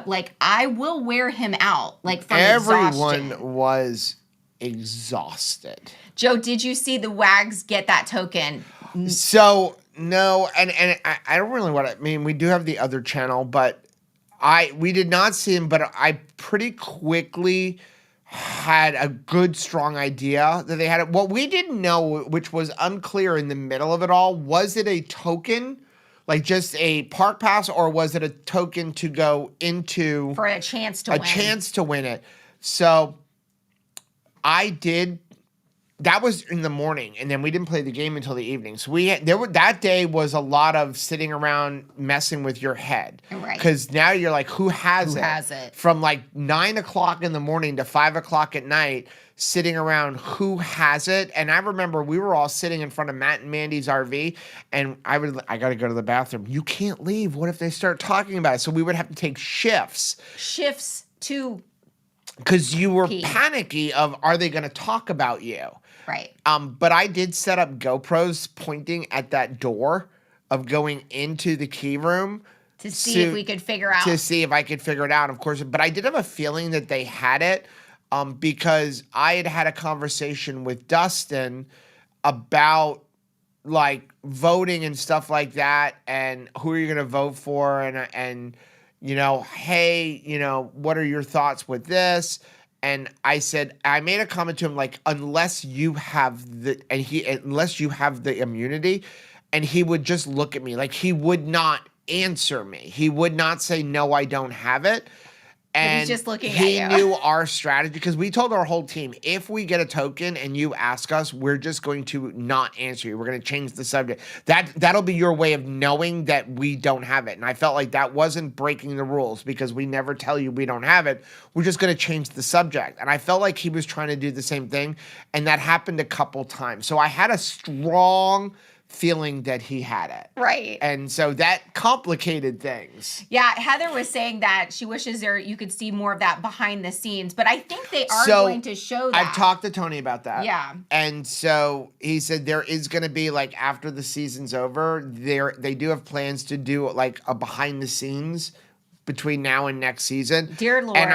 like I will wear him out, like from Everyone exhaustion. was exhausted. Joe, did you see the wags get that token? So no, and I don't really want to. I mean, we do have the other channel, but we did not see him. But I pretty quickly had a good, strong idea that they had it. What we didn't know, which was unclear in the middle of it all, was it a token, like just a park pass, or was it a token to go into for a chance to win it? So I did. That was in the morning, and then we didn't play the game until the evening. So that day was a lot of sitting around messing with your head, right? Because now you're like, who has it? From like 9 o'clock in the morning to 5 o'clock at night, sitting around, who has it? And I remember we were all sitting in front of Matt and Mandy's RV, and I got to go to the bathroom. You can't leave. What if they start talking about it? So we would have to take shifts to. Because you were panicky of, are they going to talk about you? Right. But I did set up GoPros pointing at that door of going into the key room to see if we could figure out. To see if I could figure it out, of course. But I did have a feeling that they had it because I had a conversation with Dustin about like voting and stuff like that, and who are you going to vote for, and hey, what are your thoughts with this? And I said, I made a comment to him like, unless you have the immunity, and he would just look at me like he would not answer me. He would not say, no, I don't have it. And he's just looking at he you. knew our strategy, because we told our whole team, if we get a token and you ask us, we're just going to not answer you. We're going to change the subject. That'll be your way of knowing that we don't have it. And I felt like that wasn't breaking the rules, because we never tell you we don't have it. We're just going to change the subject. And I felt like he was trying to do the same thing. And that happened a couple times. So I had a strong feeling that he had it. Right. And so that complicated things. Yeah, Heather was saying that she wishes you could see more of that behind the scenes, but I think they are going to show that. I've talked to Tony about that. Yeah. And so he said there is going to be, like, after the season's over, they do have plans to do like a behind the scenes between now and next season. Dear Lord. And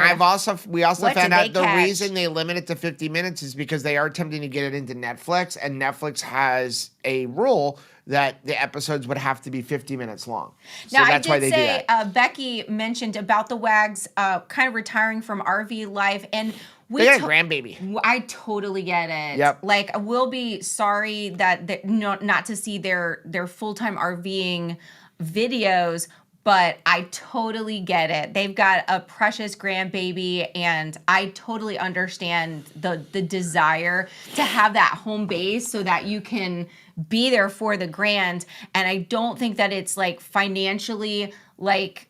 we also found out the catch? reason they limit it to 50 minutes is because they are attempting to get it into Netflix, and Netflix has a rule that the episodes would have to be 50 minutes long. So now, that's why they do that. Becky mentioned about the wags kind of retiring from RV life, and they got a grandbaby. I totally get it. Yep. Like, we'll be sorry that not to see their full-time RVing videos, but I totally get it. They've got a precious grandbaby, and I totally understand the desire to have that home base so that you can be there for the grand. And I don't think that it's like financially like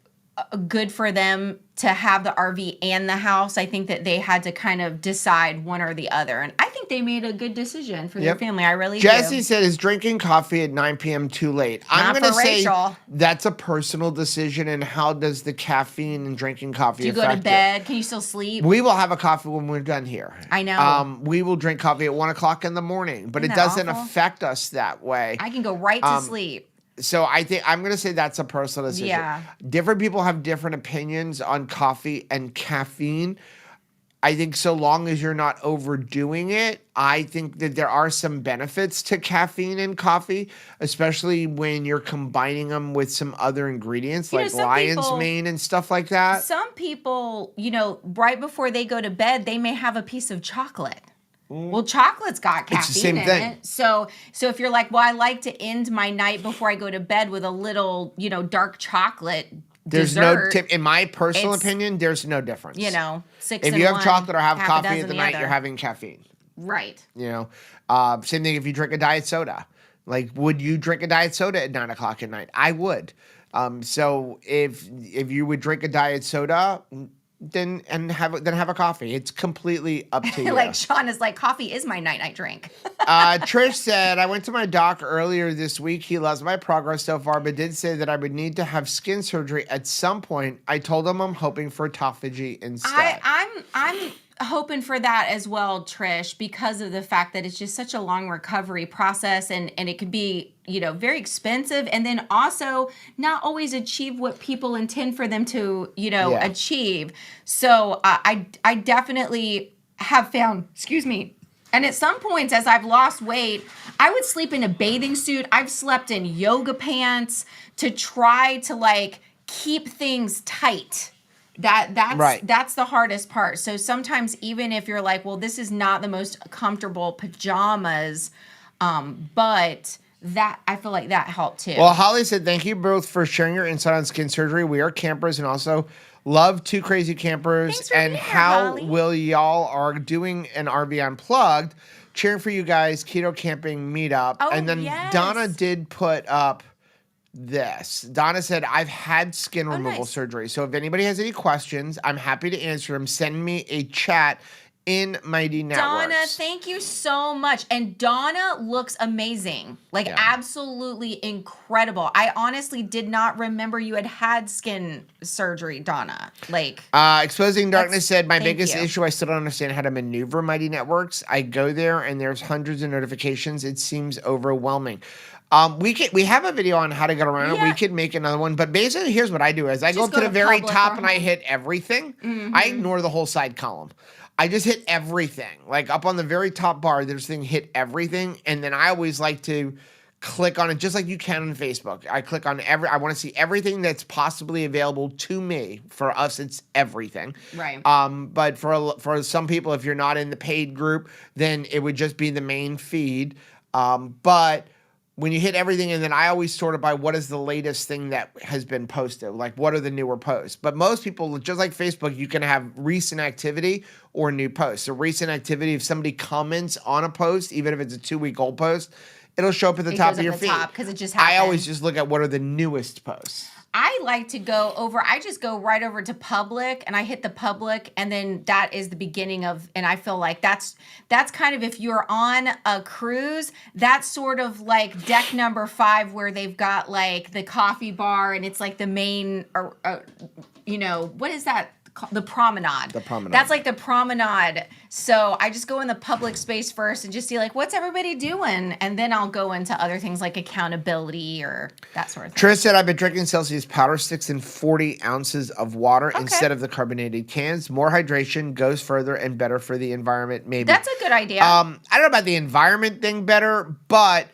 good for them to have the RV and the house. I think that they had to kind of decide one or the other. And I think they made a good decision for their family. I really do. Jesse said, is drinking coffee at 9 p.m. too late? I'm going to say that's a personal decision. And how does the caffeine and drinking coffee affect Do you go to bed? Can you still sleep? We will have a coffee when we're done here. I know. We will drink coffee at 1 o'clock in the morning, but it doesn't affect us that way. I can go right to sleep. So I think I'm going to say that's a personal decision. Yeah. Different people have different opinions on coffee and caffeine. I think so long as you're not overdoing it, I think that there are some benefits to caffeine in coffee, especially when you're combining them with some other ingredients You know, like lion's mane and stuff like that. some people, right before they go to bed, they may have a piece of chocolate. Well, chocolate's got caffeine It's the same in thing. it. So if you're like, well, I like to end my night before I go to bed with a little, dark chocolate There's dessert, no tip. In my personal it's, opinion, there's no difference. 6 If in you have one, chocolate or have half a coffee dozen at the the night, other. you're having caffeine. Right. Same thing if you drink a diet soda. Like, would you drink a diet soda at 9 o'clock at night? I would. So if you would drink a diet soda, then have a coffee. It's completely up to you. Like Sean is like, coffee is my night drink. Trish said, I went to my doc earlier this week. He loves my progress so far, but did say that I would need to have skin surgery at some point. I told him I'm hoping for autophagy instead. I'm hoping for that as well, Trish, because of the fact that it's just such a long recovery process and it could be, very expensive, and then also not always achieve what people intend for them to, achieve. So I definitely have found, and at some points as I've lost weight, I would sleep in a bathing suit. I've slept in yoga pants to try to keep things tight. That's the hardest part. So sometimes even if you're like, well, this is not the most comfortable pajamas, but that I feel like that helped too. Well, Holly said, thank you both for sharing your insight on skin surgery. We are campers and also love two crazy campers. Thanks for and being here, how Holly. will y'all are doing an RV Unplugged, cheering for you guys, keto camping meetup. Oh, and then yes. Donna did put up this. Donna said, I've had skin removal nice. surgery. So if anybody has any questions, I'm happy to answer them. Send me a chat in Mighty Networks. Donna, thank you so much. And Donna looks amazing. Absolutely incredible. I honestly did not remember you had skin surgery, Donna. Exposing Darkness said, my thank biggest you. issue, I still don't understand how to maneuver Mighty Networks. I go there and there's hundreds of notifications. It seems overwhelming. We have a video on how to get around it. We could make another one, but basically here's what I do is I go up to the very top and I hit everything. Mm-hmm. I ignore the whole side column. I just hit everything. Like up on the very top bar, there's thing hit everything. And then I always like to click on it just like you can on Facebook. I click on I want to see everything that's possibly available to me. For us, it's everything. Right. But for some people, if you're not in the paid group, then it would just be the main feed. But when you hit everything, and then I always sort it by what is the latest thing that has been posted, like what are the newer posts. But most people, just like Facebook, you can have recent activity or new posts. So recent activity, if somebody comments on a post, even if it's a 2-week-old post, it'll show up at the top of your feed. Because it just happened. I always just look at what are the newest posts. I like to I just go right over to public and I hit the public, and then that is the beginning of, and I feel like that's kind of, if you're on a cruise, that's sort of like deck number 5 where they've got the coffee bar and it's the main, what is that? The promenade. The promenade. That's the promenade. So I just go in the public space first and just see what's everybody doing, and then I'll go into other things like accountability or that sort of thing. Trish said, I've been drinking Celsius powder sticks in 40 ounces of water instead of the carbonated cans. More hydration goes further and better for the environment. Maybe that's a good idea. I don't know about the environment thing better, but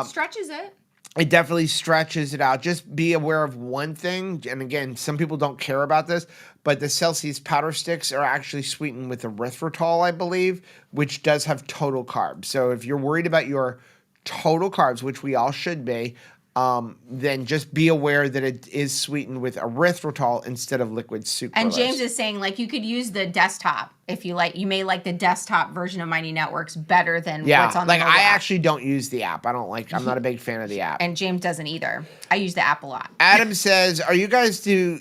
stretches it. It definitely stretches it out. Just be aware of one thing. And again, some people don't care about this, but the Celsius powder sticks are actually sweetened with erythritol, I believe, which does have total carbs. So if you're worried about your total carbs, which we all should be, then just be aware that it is sweetened with erythritol instead of liquid sucralose. And James is saying you could use the desktop if you like. You may like the desktop version of Mighty Networks better than what's on the mobile I app. actually don't use the app. I'm not a big fan of the app. And James doesn't either. I use the app a lot. Adam says, are you guys too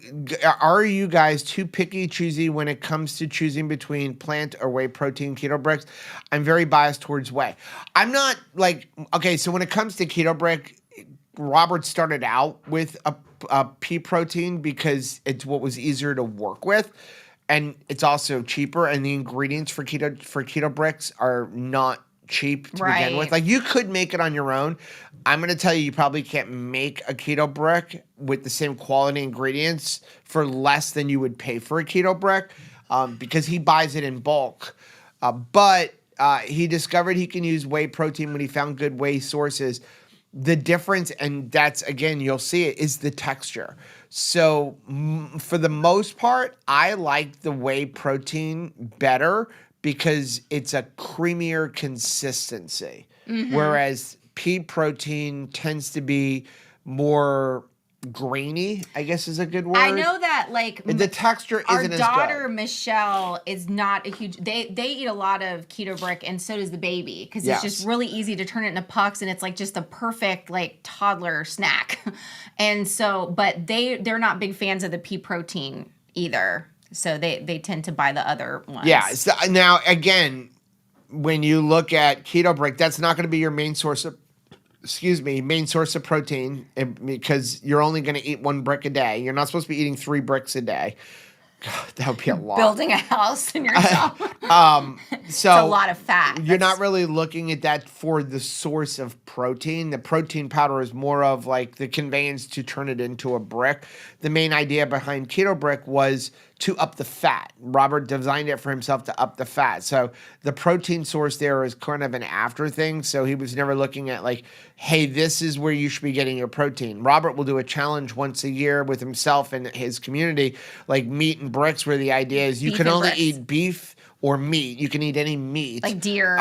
picky choosy when it comes to choosing between plant or whey protein keto bricks? I'm very biased towards whey. I'm not so when it comes to keto brick, Robert started out with a pea protein because it's what was easier to work with, and it's also cheaper. And the ingredients for keto bricks are not cheap to begin with. You could make it on your own. I'm going to tell you, you probably can't make a keto brick with the same quality ingredients for less than you would pay for a keto brick. because he buys it in bulk. But he discovered he can use whey protein when he found good whey sources. The difference, and that's, again, you'll see it, is the texture. So for the most part, I like the whey protein better because it's a creamier consistency. Whereas pea protein tends to be more grainy, I guess is a good word. I know that, like, the texture our isn't as daughter good. Michelle is not a huge. They eat a lot of keto brick, and so does the baby, because Yes. it's just really easy to turn it into pucks, and it's like just a perfect like toddler snack. And so, but they're not big fans of the pea protein either, so they tend to buy the other ones. Yeah. So now, again, when you look at keto brick, that's not going to be your main source of protein, because you're only going to eat 1 brick a day. You're not supposed to be eating 3 bricks a day. God, that would be a lot. Building a house in yourself. So it's a lot of fat. You're not really looking at that for the source of protein. The protein powder is more of like the conveyance to turn it into a brick. The main idea behind keto brick was to up the fat. Robert designed it for himself to up the fat. So the protein source there is kind of an after thing. So he was never looking at like, hey, this is where you should be getting your protein. Robert will do a challenge once a year with himself and his community, like meat and bricks, where the idea is you Beef can and only bricks. eat beef or meat. You can eat any meat. Like deer.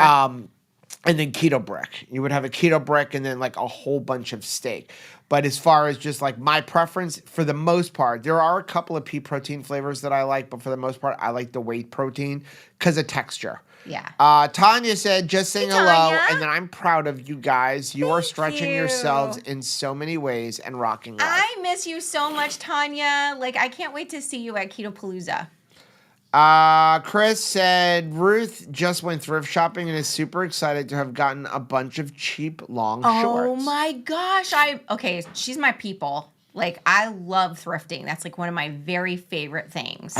And then keto brick. You would have a keto brick and then like a whole bunch of steak. But as far as just like my preference, for the most part, there are a couple of pea protein flavors that I like, but for the most part, I like the whey protein because of texture. Yeah. Tanya said, just saying Hey, hello, Tanya. and then I'm proud of you guys. You are Thank stretching you. yourselves in so many ways and rocking life. I miss you so much, Tanya. Like, I can't wait to see you at Keto Palooza. Chris said, Ruth just went thrift shopping and is super excited to have gotten a bunch of cheap long shorts. Oh my gosh. Okay, she's my people. Like, I love thrifting. That's like one of my very favorite things.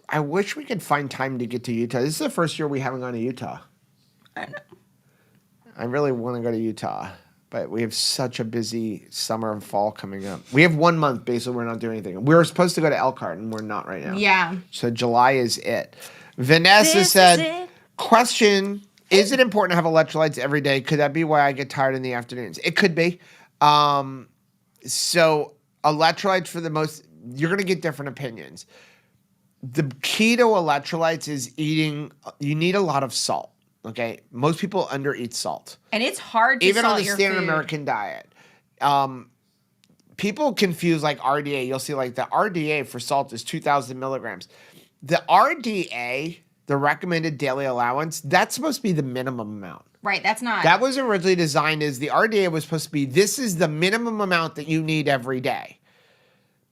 I wish we could find time to get to Utah. This is the first year we haven't gone to Utah. I know. I really want to go to Utah, but we have such a busy summer and fall coming up. We have 1 month, basically, we're not doing anything. We were supposed to go to Elkhart, and we're not right now. Yeah. So July is it. Vanessa said, question, is it important to have electrolytes every day? Could that be why I get tired in the afternoons? It could be. So electrolytes, for the most, you're going to get different opinions. The keto electrolytes is you need a lot of salt. Okay, most people undereat salt. And it's hard to Even salt on the your standard food. American diet. People confuse like RDA. You'll see like the RDA for salt is 2,000 milligrams. The RDA, the recommended daily allowance, that's supposed to be the minimum amount. Right, that's not. That was originally designed as the RDA was supposed to be, this is the minimum amount that you need every day.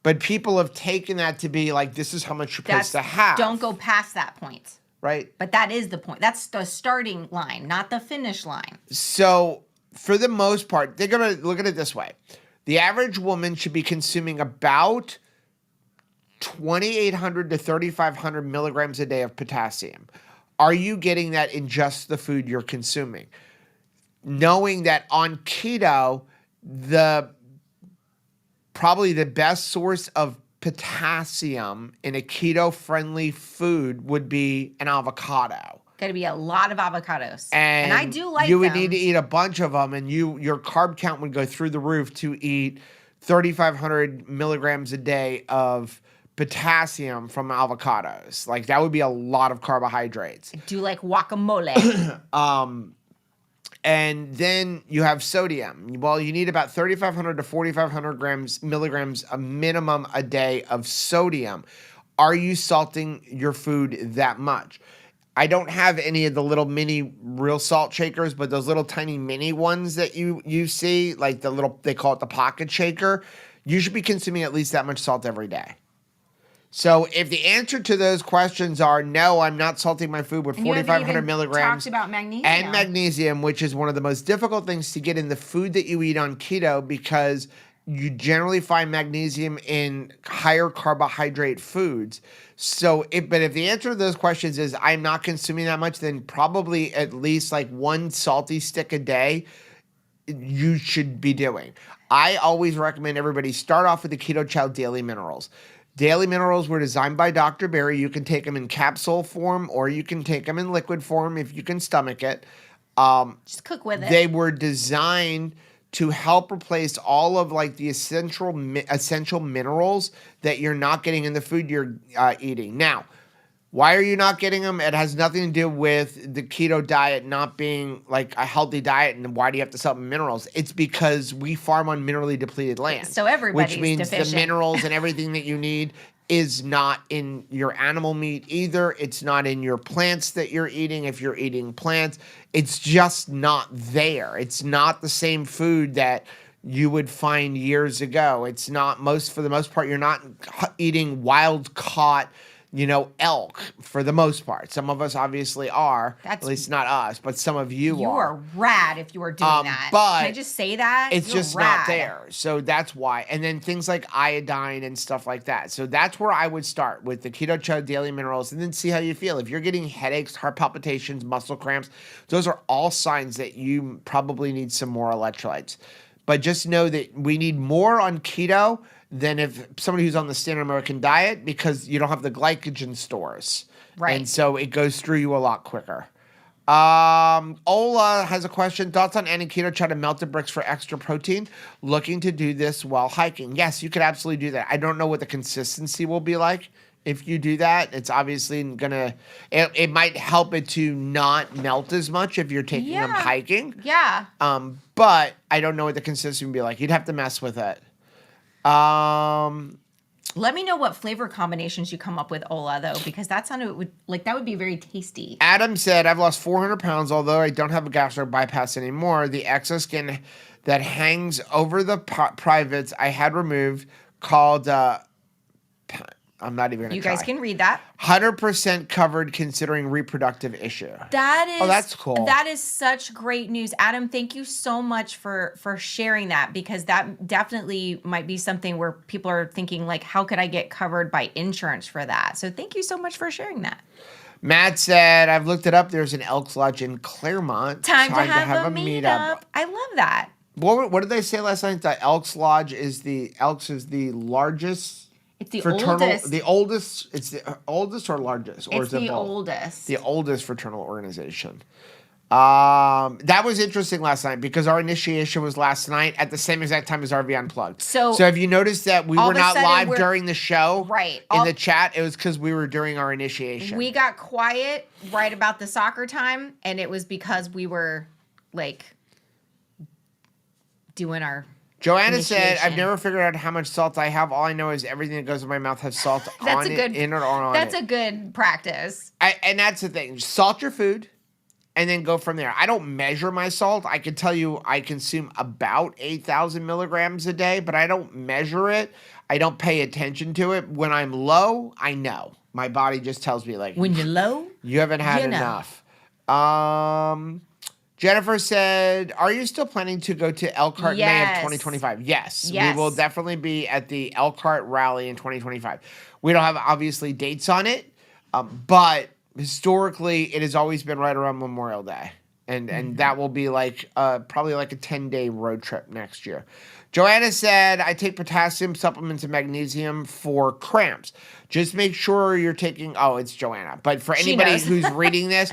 But people have taken that to be like, this is how much you're supposed to have. Don't go past that point. Right? But that is the point. That's the starting line, not the finish line. So for the most part, they're going to look at it this way. The average woman should be consuming about 2,800 to 3,500 milligrams a day of potassium. Are you getting that in just the food you're consuming? Knowing that on keto, probably the best source of potassium in a keto-friendly food would be an avocado. Got to be a lot of avocados. And I do like you would them. need to eat a bunch of them, and your carb count would go through the roof to eat 3,500 milligrams a day of potassium from avocados. Like, that would be a lot of carbohydrates. I do like guacamole. And then you have sodium. Well, you need about 3,500 to 4,500 milligrams a minimum a day of sodium. Are you salting your food that much? I don't have any of the little mini real salt shakers, but those little tiny mini ones that you see, like they call it the pocket shaker, you should be consuming at least that much salt every day. So if the answer to those questions are no, I'm not salting my food with 4,500 milligrams talked about magnesium. and magnesium, which is one of the most difficult things to get in the food that you eat on keto, because you generally find magnesium in higher carbohydrate foods. But if the answer to those questions is I'm not consuming that much, then probably at least like one salty stick a day you should be doing. I always recommend everybody start off with the Keto Chow Daily Minerals. Daily minerals were designed by Dr. Berry. You can take them in capsule form or you can take them in liquid form if you can stomach it. Just cook with it. They were designed to help replace all of like the essential minerals that you're not getting in the food you're eating. Now, why are you not getting them? It has nothing to do with the keto diet not being like a healthy diet, and why do you have to supplement minerals? It's because we farm on minerally depleted land. So everybody's which means deficient. the minerals and everything that you need is not in your animal meat either. It's not in your plants that you're eating. If you're eating plants, it's just not there. It's not the same food that you would find years ago. It's not for the most part, you're not eating wild caught, elk for the most part. Some of us obviously are, at least not us, but some of you are. You are rad if you are doing that. But can I just say that? It's You're just rad. not there. So that's why. And then things like iodine and stuff like that. So that's where I would start with the Keto Chug Daily Minerals and then see how you feel. If you're getting headaches, heart palpitations, muscle cramps, those are all signs that you probably need some more electrolytes. But just know that we need more on keto than if somebody who's on the standard American diet, because you don't have the glycogen stores. Right. And so it goes through you a lot quicker. Ola has a question. Thoughts on adding keto chug to melted bricks for extra protein? Looking to do this while hiking. Yes, you could absolutely do that. I don't know what the consistency will be like if you do that. It's obviously it might help it to not melt as much if you're taking them hiking. Yeah. But I don't know what the consistency would be like. You'd have to mess with it. Let me know what flavor combinations you come up with, Ola, though, because that would be very tasty. Adam said, I've lost 400 pounds, although I don't have a gastric bypass anymore. The exoskin that hangs over the privates I had removed called, I'm not even going to try. You guys can read that. 100% covered considering reproductive issue. That's cool. That is such great news. Adam, thank you so much for sharing that, because that definitely might be something where people are thinking like, how could I get covered by insurance for that? So thank you so much for sharing that. Matt said, I've looked it up. There's an Elks Lodge in Claremont. Time to have a meetup. I love that. What did they say last night? The Elks Lodge is the largest. It's the oldest. oldest. It's the oldest or largest? Or it's is it the both? oldest. The oldest fraternal organization. That was interesting last night because our initiation was last night at the same exact time as RV Unplugged. So have you noticed that we were not live during the show? Right. In the chat, it was because we were doing our initiation. We got quiet right about the soccer time, and it was because we were like doing our Joanna said, I've never figured out how much salt I have. All I know is everything that goes in my mouth has salt on it, in or on it. That's a good practice. And that's the thing. Salt your food and then go from there. I don't measure my salt. I can tell you I consume about 8,000 milligrams a day, but I don't measure it. I don't pay attention to it. When I'm low, I know. My body just tells me, like, when you're low, you haven't had enough. Jennifer said, are you still planning to go to Elkhart May of 2025? Yes. We will definitely be at the Elkhart rally in 2025. We don't have, obviously, dates on it, but historically, it has always been right around Memorial Day. And that will be like probably like a 10-day road trip next year. Joanna said, I take potassium supplements and magnesium for cramps. Just make sure you're taking, it's Joanna. But for anybody who's reading this,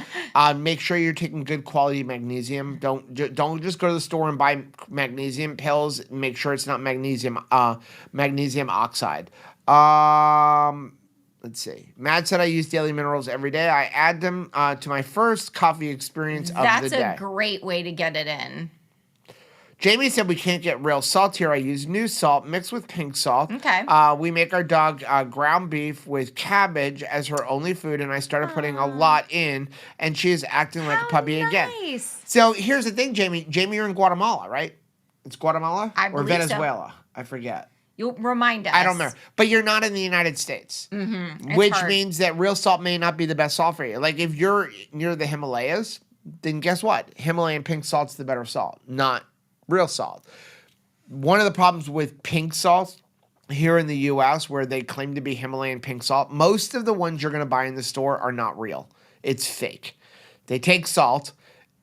make sure you're taking good quality magnesium. Don't just go to the store and buy magnesium pills. Make sure it's not magnesium oxide. Let's see. Matt said I use daily minerals every day. I add them to my first coffee experience of the day. That's a great way to get it in. Jamie said we can't get real salt here. I use new salt mixed with pink salt. Okay. We make our dog ground beef with cabbage as her only food, and I started putting a lot in, and she is acting like a puppy again. So here's the thing, Jamie. Jamie, you're in Guatemala, right? It's Guatemala? Or Venezuela? So. I forget. You'll remind us. I don't remember. But you're not in the United States. Mm-hmm. Which means that real salt may not be the best salt for you. Like if you're near the Himalayas, then guess what? Himalayan pink salt's the better salt, not real salt. One of the problems with pink salt here in the U.S., where they claim to be Himalayan pink salt, most of the ones you're going to buy in the store are not real. It's fake. They take salt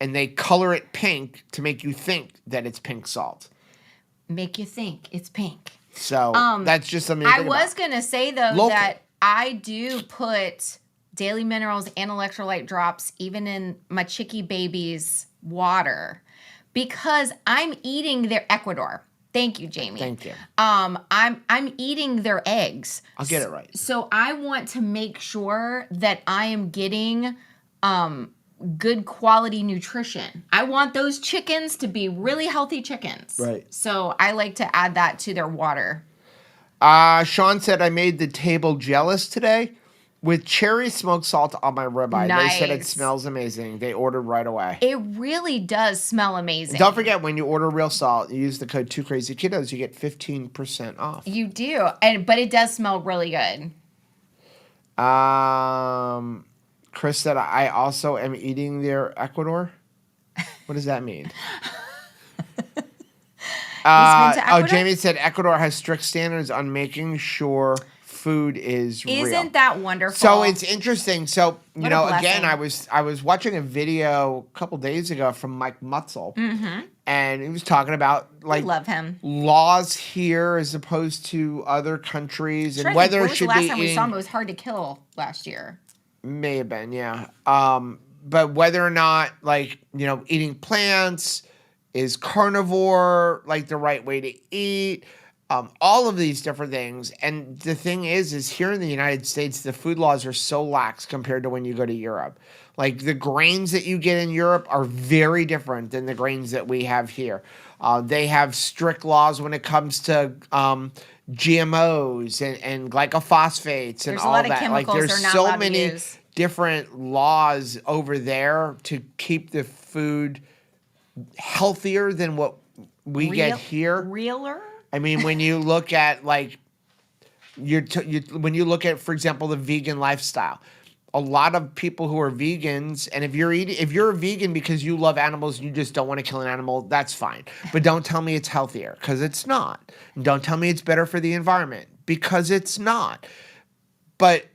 and they color it pink to make you think that it's pink salt. Make you think it's pink. So that's just something to I think was about. going to say, though, Local. that I do put daily minerals and electrolyte drops even in my chickie baby's water because I'm eating their Ecuador. Thank you, Jamie. Thank you. I'm eating their eggs. I'll get it right. So I want to make sure that I am getting good quality nutrition. I want those chickens to be really healthy chickens. Right. So I like to add that to their water. Sean said I made the table jealous today with cherry smoked salt on my ribeye. They said it Nice. smells amazing. They ordered right away. It really does smell amazing. Don't forget, when you order real salt, you use the code 2krazyketos, you get 15% off. You do. But it does smell really good. Chris said I also am eating their Ecuador. What does that mean? He's been to Ecuador? Jamie said Ecuador has strict standards on making sure food is real. Isn't that wonderful? So it's interesting. So, you What a know, blessing. again, I was watching a video a couple days ago from Mike Mutzel, and he was talking about I love him. laws here as opposed to other countries, and Trying to think, whether when it was should the last be time we eating, saw him? It was hard to kill last year. may have been, yeah. But whether or not, like, you know, eating plants is carnivore, like the right way to eat. All of these different things. And the thing is here in the United States, the food laws are so lax compared to when you go to Europe. Like the grains that you get in Europe are very different than the grains that we have here. They have strict laws when it comes to GMOs and glycophosphates and There's a all lot of that. Like chemicals there's they're not so allowed to many use. different laws over there to keep the food healthier than what we get here. Realer? I mean, when you look at like when you look at, for example, the vegan lifestyle, a lot of people who are vegans, and if you're a vegan because you love animals and you just don't want to kill an animal, that's fine. But don't tell me it's healthier, because it's not. And don't tell me it's better for the environment, because it's not. But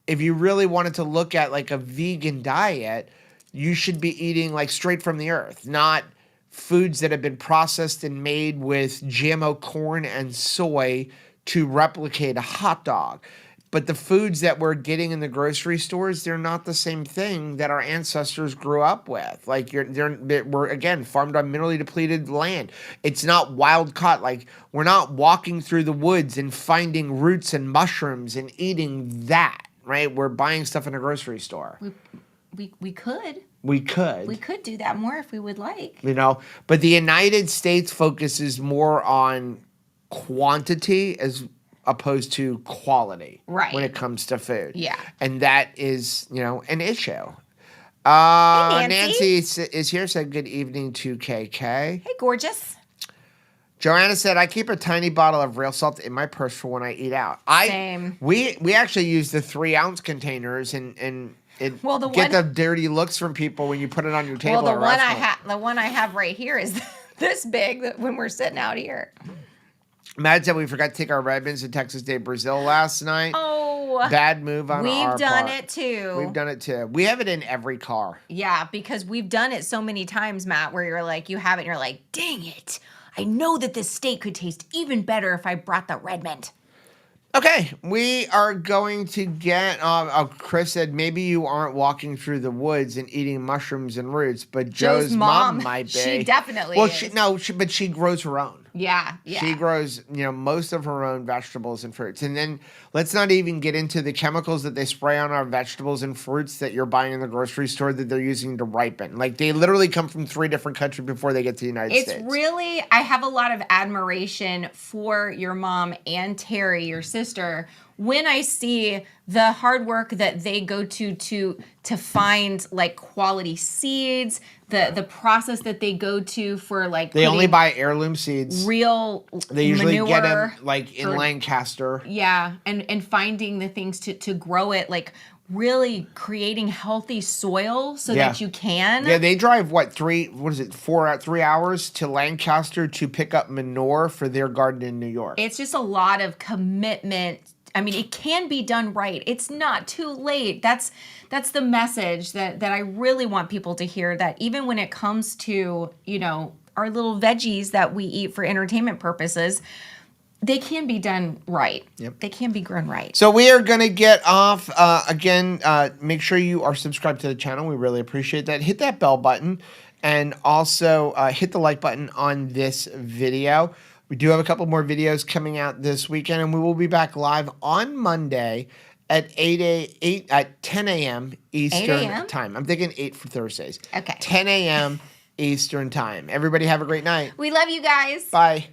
if you really wanted to look at like a vegan diet, you should be eating like straight from the earth, not foods that have been processed and made with GMO corn and soy to replicate a hot dog. But the foods that we're getting in the grocery stores, they're not the same thing that our ancestors grew up with. Like we're again farmed on minerally depleted land. It's not wild caught. Like we're not walking through the woods and finding roots and mushrooms and eating that. Right? We're buying stuff in a grocery store. We could. We could. We could do that more if we would like. You know, but the United States focuses more on quantity as opposed to quality, right, when it comes to food. Yeah. And that is, you know, an issue. Hey, Nancy is here, said good evening to KK. Hey, gorgeous. Joanna said, I keep a tiny bottle of real salt in my purse for when I eat out. Same. We actually use the 3-ounce containers and get the dirty looks from people when you put it on your table. Well, the one I have right here is this big when we're sitting out here. Matt said we forgot to take our Redmonds to Texas Day Brazil last night. Oh. Bad move on our part. We've done it too. We've done it too. We have it in every car. Yeah, because we've done it so many times, Matt, where you're like, you have it and you're like, dang it. I know that this steak could taste even better if I brought the Redmond. Okay, we are going to get. Chris said maybe you aren't walking through the woods and eating mushrooms and roots, but Joe's mom might be. She definitely. Well, is. but she grows her own. Yeah. She grows, most of her own vegetables and fruits. And then let's not even get into the chemicals that they spray on our vegetables and fruits that you're buying in the grocery store that they're using to ripen. Like they literally come from 3 different countries before they get to the United States. It's really, I have a lot of admiration for your mom and Terry, your sister, when I see the hard work that they go to find like quality seeds, the process that they go to for like they only buy heirloom seeds. Real they usually manure get them like in Lancaster. Yeah, and finding the things to grow it, like really creating healthy soil so that you can. Yeah, they drive 3 hours to Lancaster to pick up manure for their garden in New York. It's just a lot of commitment. I mean, it can be done right. It's not too late. That's the message that I really want people to hear, that even when it comes to, our little veggies that we eat for entertainment purposes, they can be done right. Yep. They can be grown right. So we are going to get off. Again, make sure you are subscribed to the channel. We really appreciate that. Hit that bell button and also hit the like button on this video. We do have a couple more videos coming out this weekend, and we will be back live on Monday at 10 a.m. Eastern time. I'm thinking 8 for Thursdays. Okay. 10 a.m. Eastern time. Everybody have a great night. We love you guys. Bye.